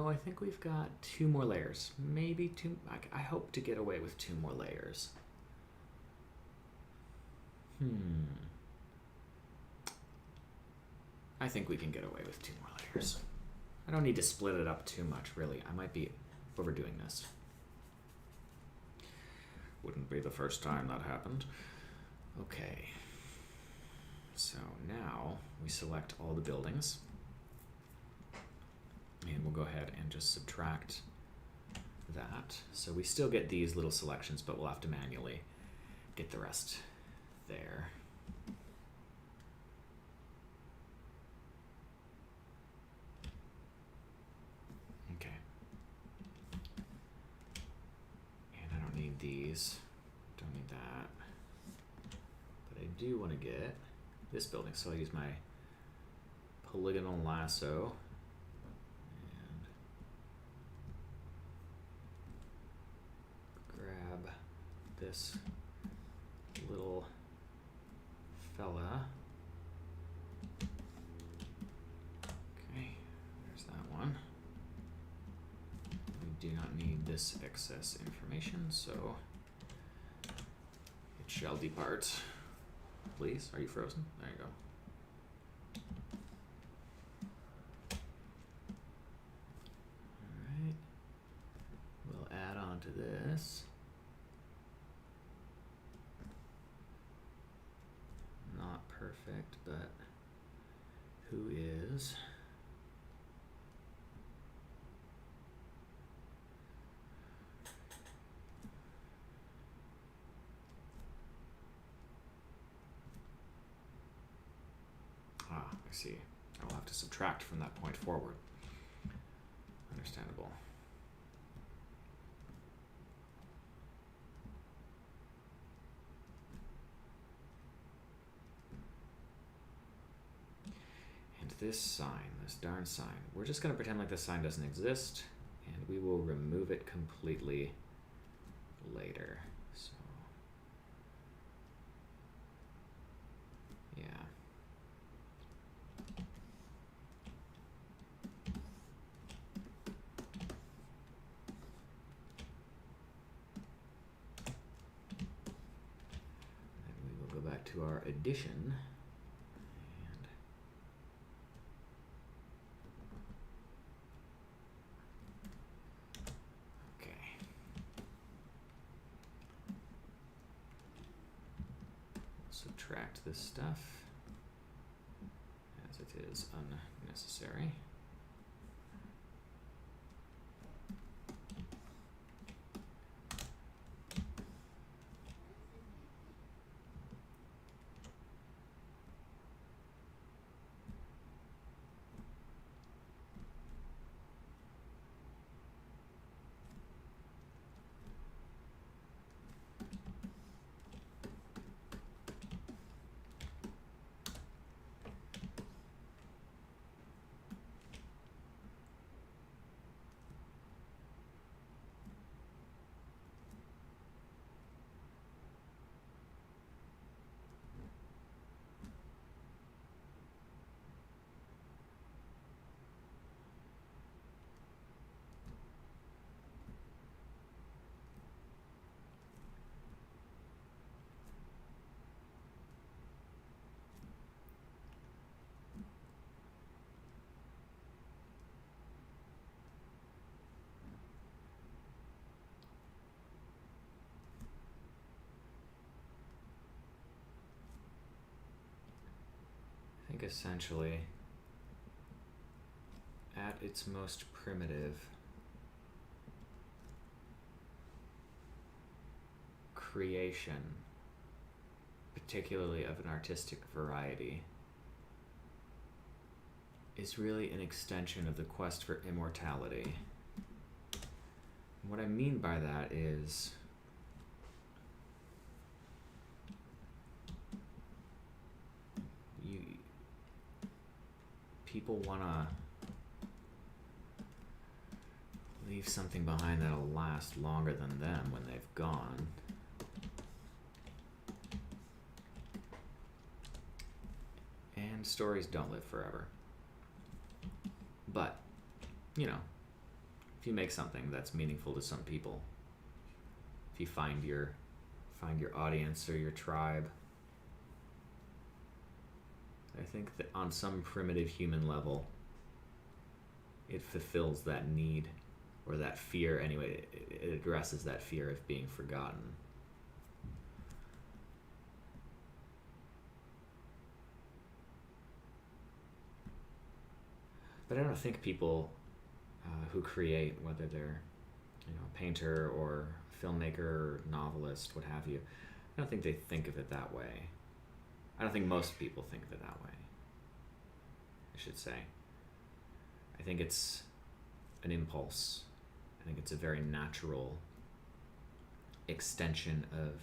I think we've got 2 more layers. Maybe 2, I hope to get away with 2 more layers. I think we can get away with 2 more layers. I don't need to split it up too much, really. I might be overdoing this. Wouldn't be the first time that happened. Okay. So now we select all the buildings. And we'll go ahead and just subtract that. So we still get these little selections, but we'll have to manually get the rest there. Okay. And I don't need these. Don't need that. But I do want to get this building, so I'll use my polygonal lasso. Grab this little fella this excess information, so it shall depart. Please, are you frozen? There you go. Alright. We'll add on to this. Not perfect, but who is? I see. I will have to subtract from that point forward. Understandable. And this sign, this darn sign, we're just going to pretend like this sign doesn't exist, and we will remove it completely later. So, yeah. Back to our addition, and okay, subtract this stuff as it is unnecessary. I think essentially, at its most primitive, creation, particularly of an artistic variety, is really an extension of the quest for immortality. What I mean by that is people want to leave something behind that'll last longer than them when they've gone. And stories don't live forever. But, you know, if you make something that's meaningful to some people, if you find your audience or your tribe, I think that on some primitive human level, it fulfills that need, or that fear anyway. It addresses that fear of being forgotten. But I don't think people who create, whether they're a painter or filmmaker or novelist, what have you, I don't think they think of it that way. I don't think most people think of it that way, I should say. I think it's an impulse. I think it's a very natural extension of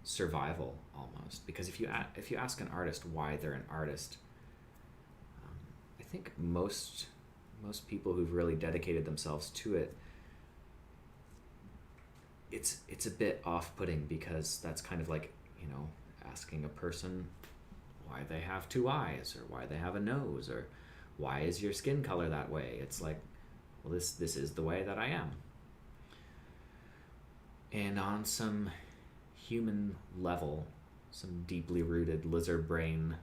survival, almost. Because if you ask an artist why they're an artist, I think most people who've really dedicated themselves to it, it's a bit off-putting, because that's kind of like, asking a person why they have two eyes, or why they have a nose, or why is your skin color that way. It's like, well, this is the way that I am. And on some human level, some deeply rooted lizard brain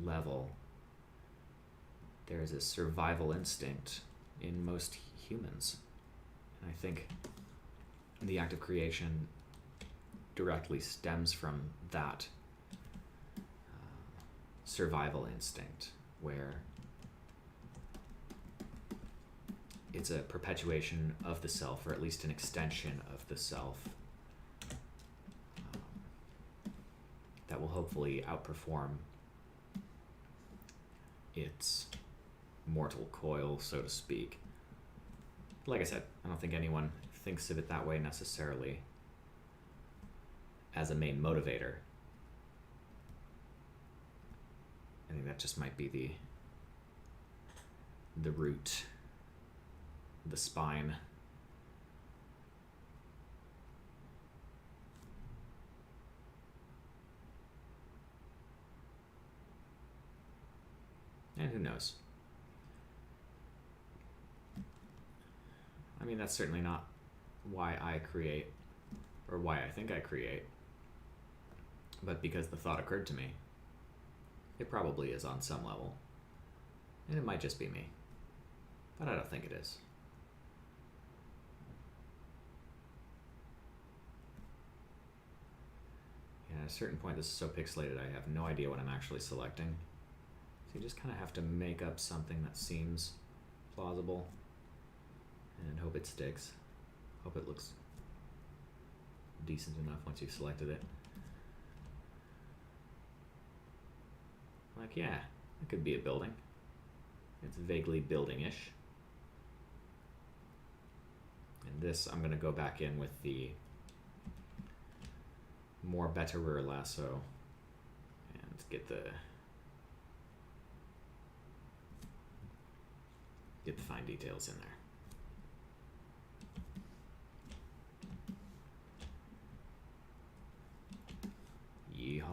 level, there is a survival instinct in most humans. And I think the act of creation directly stems from that survival instinct, where it's a perpetuation of the self, or at least an extension of the self, that will hopefully outperform its mortal coil, so to speak. Like I said, I don't think anyone thinks of it that way necessarily as a main motivator. I think that just might be the root, the spine. And who knows? I mean, that's certainly not why I create, or why I think I create, but because the thought occurred to me. It probably is on some level. And it might just be me. But I don't think it is. Yeah, at a certain point, this is so pixelated, I have no idea what I'm actually selecting. So you just kind of have to make up something that seems plausible and hope it sticks. Hope it looks decent enough once you've selected it. Like, yeah, it could be a building. It's vaguely building-ish. And this, I'm going to go back in with the more betterer lasso and get the fine details in there. Yeehaw.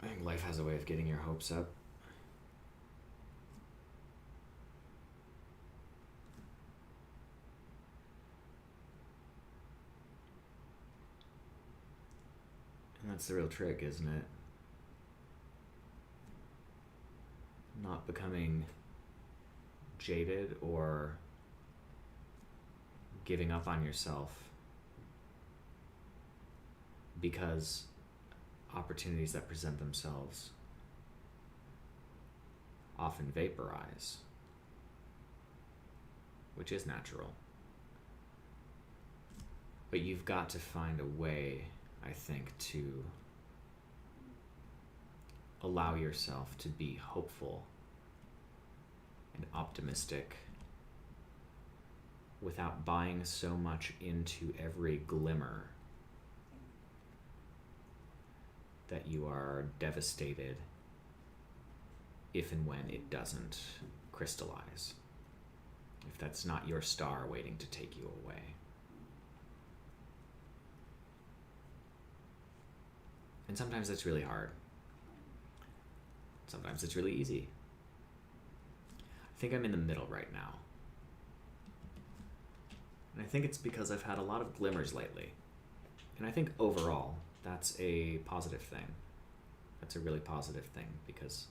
I think life has a way of getting your hopes up. And that's the real trick, isn't it? Not becoming jaded or giving up on yourself because opportunities that present themselves often vaporize, which is natural. But you've got to find a way, I think, to allow yourself to be hopeful and optimistic without buying so much into every glimmer that you are devastated if and when it doesn't crystallize. If that's not your star waiting to take you away. And sometimes that's really hard. Sometimes it's really easy. I think I'm in the middle right now. And I think it's because I've had a lot of glimmers lately. And I think overall, that's a positive thing. That's a really positive thing because,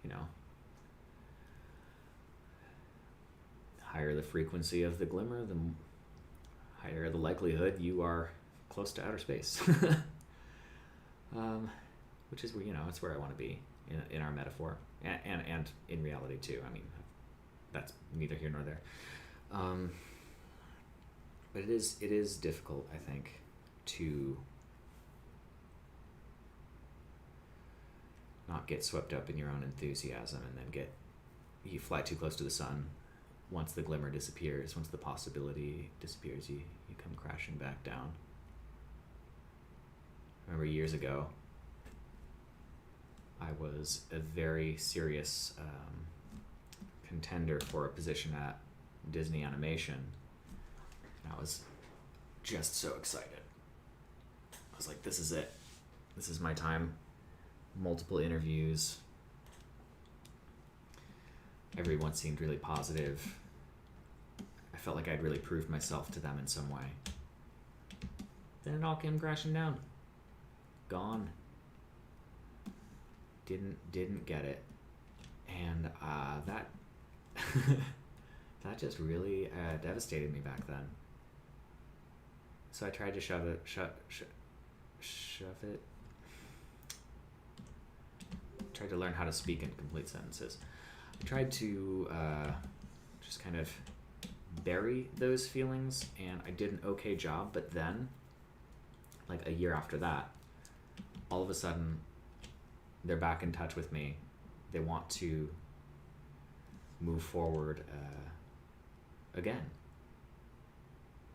you know, the higher the frequency of the glimmer, the higher the likelihood you are close to outer space. Which is, you know, it's where I want to be in our metaphor and in reality too. I mean, that's neither here nor there. But it is difficult, I think, to not get swept up in your own enthusiasm and then you fly too close to the sun. Once the glimmer disappears, once the possibility disappears, you come crashing back down. I remember years ago, I was a very serious contender for a position at Disney Animation. And I was just so excited. I was like, this is it. This is my time. Multiple interviews. Everyone seemed really positive. I felt like I'd really proved myself to them in some way. Then it all came crashing down. Gone. Didn't get it. And that that just really devastated me back then. So I tried to shove it. Tried to learn how to speak in complete sentences. I tried to just kind of bury those feelings, and I did an okay job. But then, like a year after that, all of a sudden, they're back in touch with me. They want to move forward again.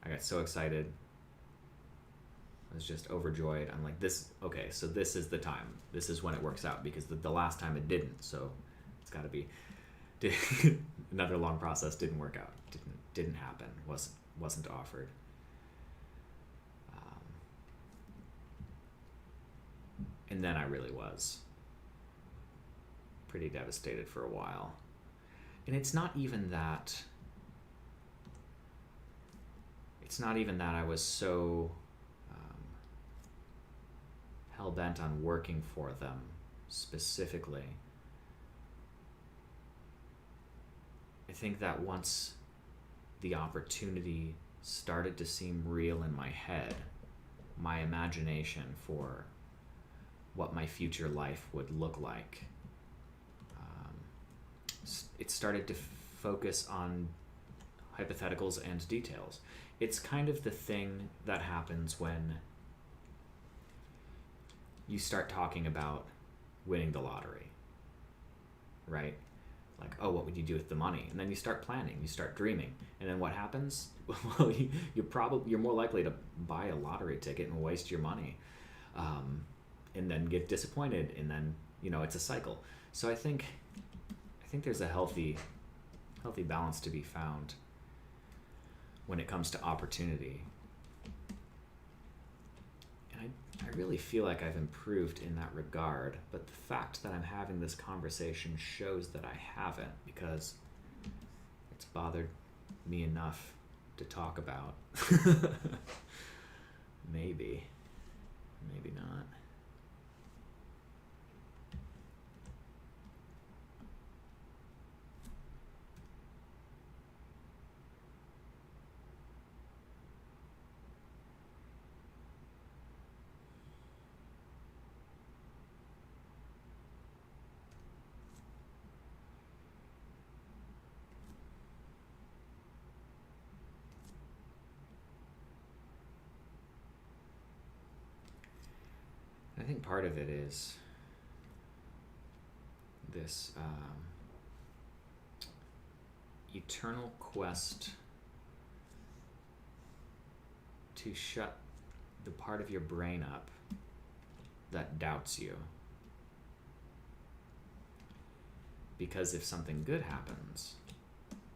I got so excited. I was just overjoyed. I'm like, okay, so this is the time. This is when it works out, because the last time it didn't. So it's got to be another long process. Didn't work out. Didn't happen. Wasn't offered. And then I really was pretty devastated for a while. And it's not even that I was so hell-bent on working for them specifically. I think that once the opportunity started to seem real in my head, my imagination for what my future life would look like, it started to focus on hypotheticals and details. It's kind of the thing that happens when you start talking about winning the lottery, right? Like, oh, what would you do with the money? And then you start planning, you start dreaming, and then what happens? Well, you're more likely to buy a lottery ticket and waste your money, and then get disappointed, and then it's a cycle. So I think there's a healthy balance to be found when it comes to opportunity. And I really feel like I've improved in that regard, but the fact that I'm having this conversation shows that I haven't, because it's bothered me enough to talk about. Maybe not. I think part of it is this eternal quest to shut the part of your brain up that doubts you. Because if something good happens,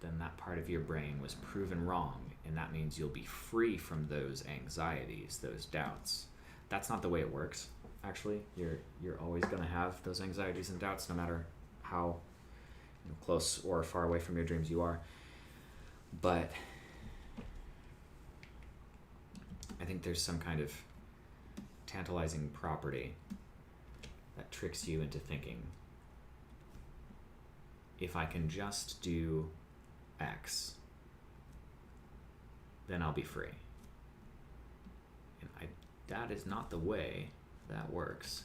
then that part of your brain was proven wrong, and that means you'll be free from those anxieties, those doubts. That's not the way it works. Actually, you're always going to have those anxieties and doubts, no matter how close or far away from your dreams you are. But I think there's some kind of tantalizing property that tricks you into thinking, if I can just do X, then I'll be free. And that is not the way that works.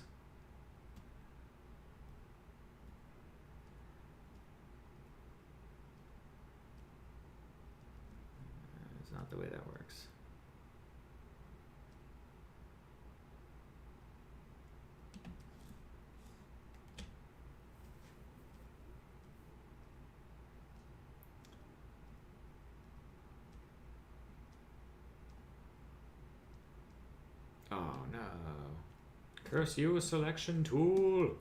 It's not the way that works. Oh no. Curse you, selection tool.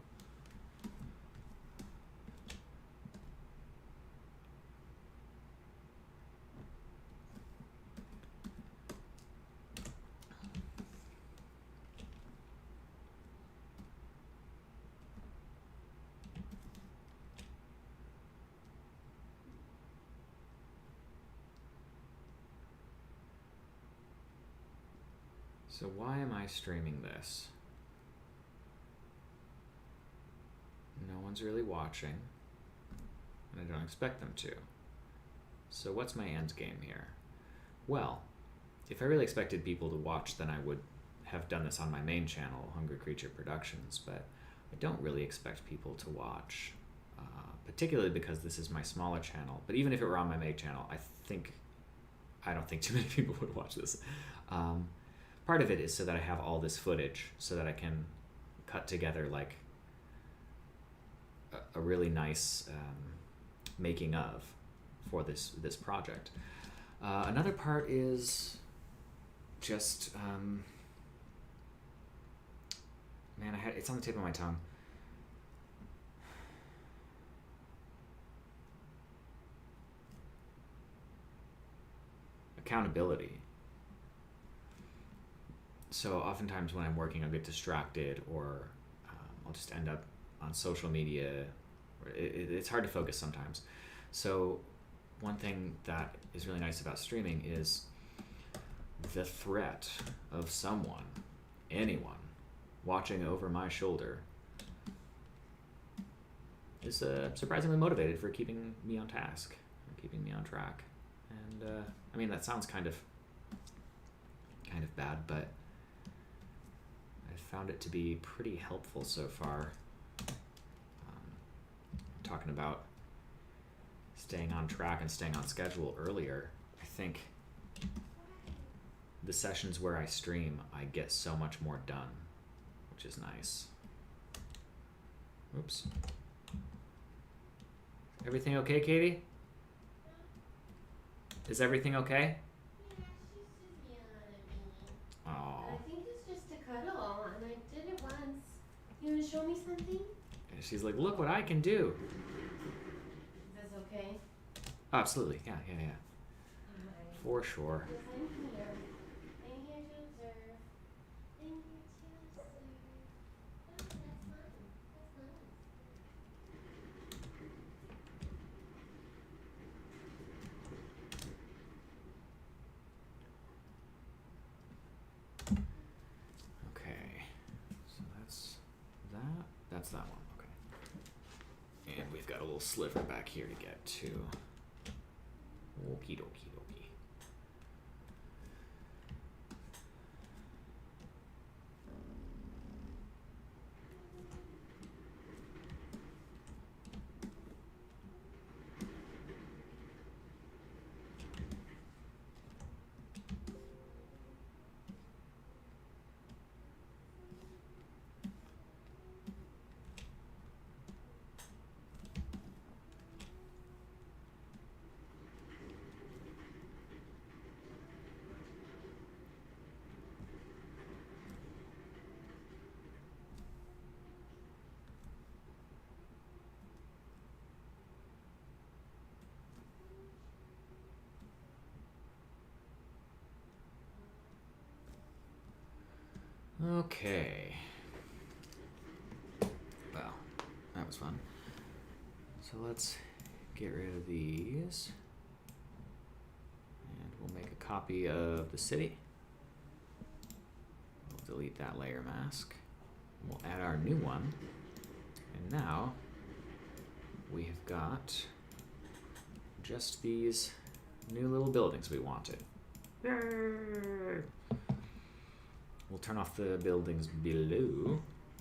So why am I streaming this? No one's really watching, and I don't expect them to. So what's my end game here? Well, if I really expected people to watch, then I would have done this on my main channel, Hungry Creature Productions, but I don't really expect people to watch, particularly because this is my smaller channel. But even if it were on my main channel, I don't think too many people would watch this. Part of it is so that I have all this footage, so that I can cut together like a really nice making of for this project. Another part is just man, it's on the tip of my tongue. Accountability. So oftentimes when I'm working, I'll get distracted, or I'll just end up on social media. It's hard to focus sometimes. So one thing that is really nice about streaming is the threat of someone, anyone, watching over my shoulder is surprisingly motivated for keeping me on task, keeping me on track. And I mean, that sounds kind of bad, but I found it to be pretty helpful so far. Talking about staying on track and staying on schedule earlier, I think the sessions where I stream, I get so much more done, which is nice. Oops. Everything okay, Katie? Is everything okay? Yeah, she's just yelling at me. Oh. I think it's just a cuddle, and I did it once. You want to show me something? And she's like, look what I can do. Is this okay? Oh, absolutely. Yeah. Alright. For sure. Because I'm here. I'm here to observe. I'm here to observe. Oh, that's fun. That's nice. Okay. So that's that. That's that one. Okay. And we've got a little sliver back here to get to. Okie dokie dokie. Okay. Well, that was fun. So let's get rid of these. And we'll make a copy of the city. We'll delete that layer mask. We'll add our new one. And now we have got just these new little buildings we wanted. Yay! We'll turn off the buildings below.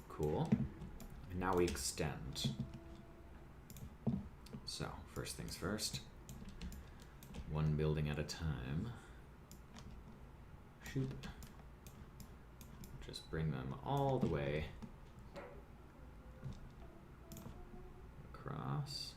Cool. And now we extend. So, first things first. One building at a time. Shoot. Just bring them all the way across.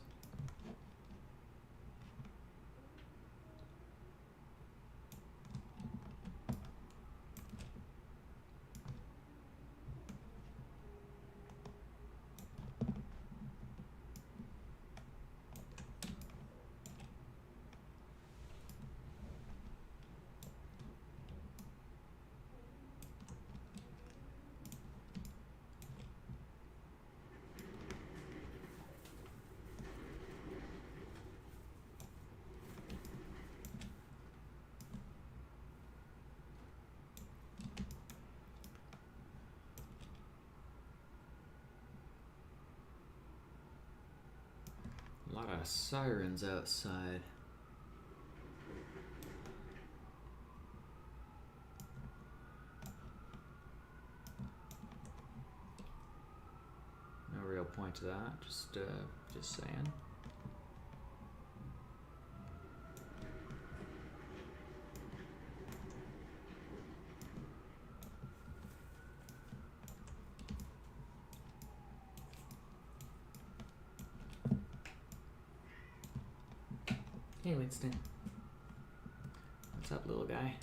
A lot of sirens outside. No real point to that, just saying. Hey, Winston. What's up, little guy?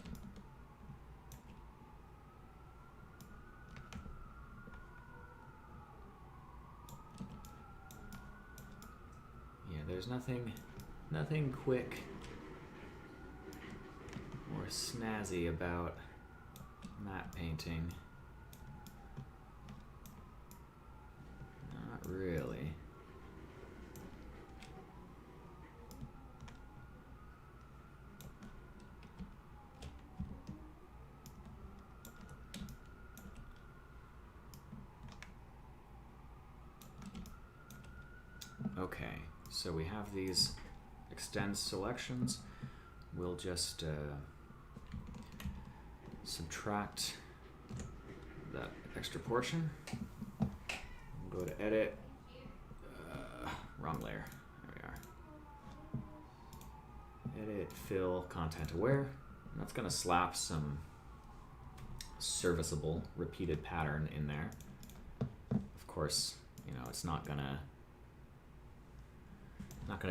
Yeah, there's nothing quick or snazzy about matte painting. Not really. Okay, so we have these extend selections. We'll just subtract that extra portion. We'll go to edit. Wrong layer. There we are. Edit, fill, content aware. And that's going to slap some serviceable repeated pattern in there. Of course, you know, it's not gonna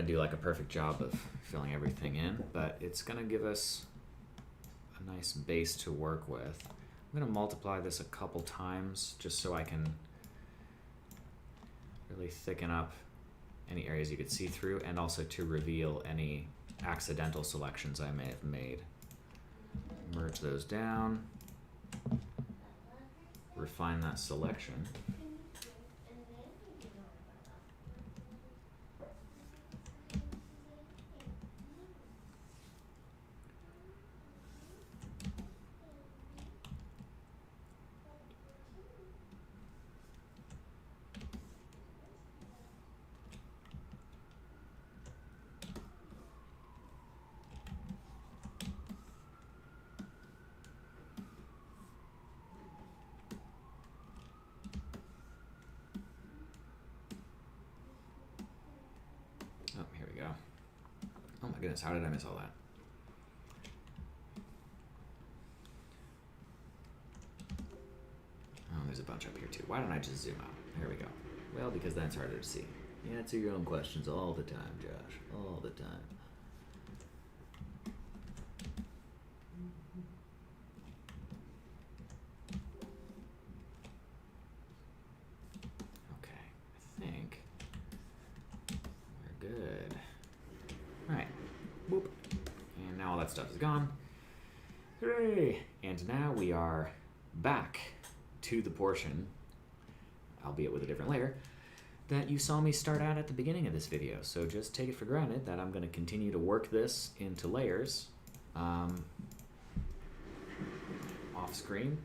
do like a perfect job of filling everything in, but it's gonna give us a nice base to work with. I'm gonna multiply this a couple times just so I can really thicken up any areas you could see through, and also to reveal any accidental selections I may have made. Merge those down, refine that selection. Oh my goodness, how did I miss all that? Oh, there's a bunch up here too. Why don't I just zoom out? Here we go. Well, because then it's harder to see. You answer your own questions all the time, Josh. All the time. Okay, I think we're good. All right, boop. And now all that stuff is gone. Hooray! And now we are back to the portion, albeit with a different layer, that you saw me start at the beginning of this video. So just take it for granted that I'm going to continue to work this into layers off screen.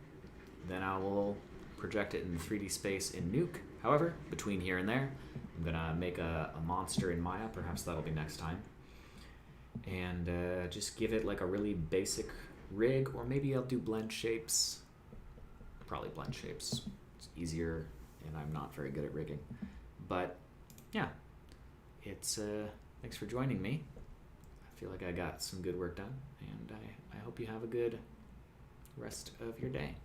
Then I will project it in 3D space in Nuke. However, between here and there, I'm going to make a monster in Maya. Perhaps that'll be next time. And just give it like a really basic rig, or maybe I'll do blend shapes. Probably blend shapes. It's easier, and I'm not very good at rigging. But yeah, it's thanks for joining me. I feel like I got some good work done, and I hope you have a good rest of your day.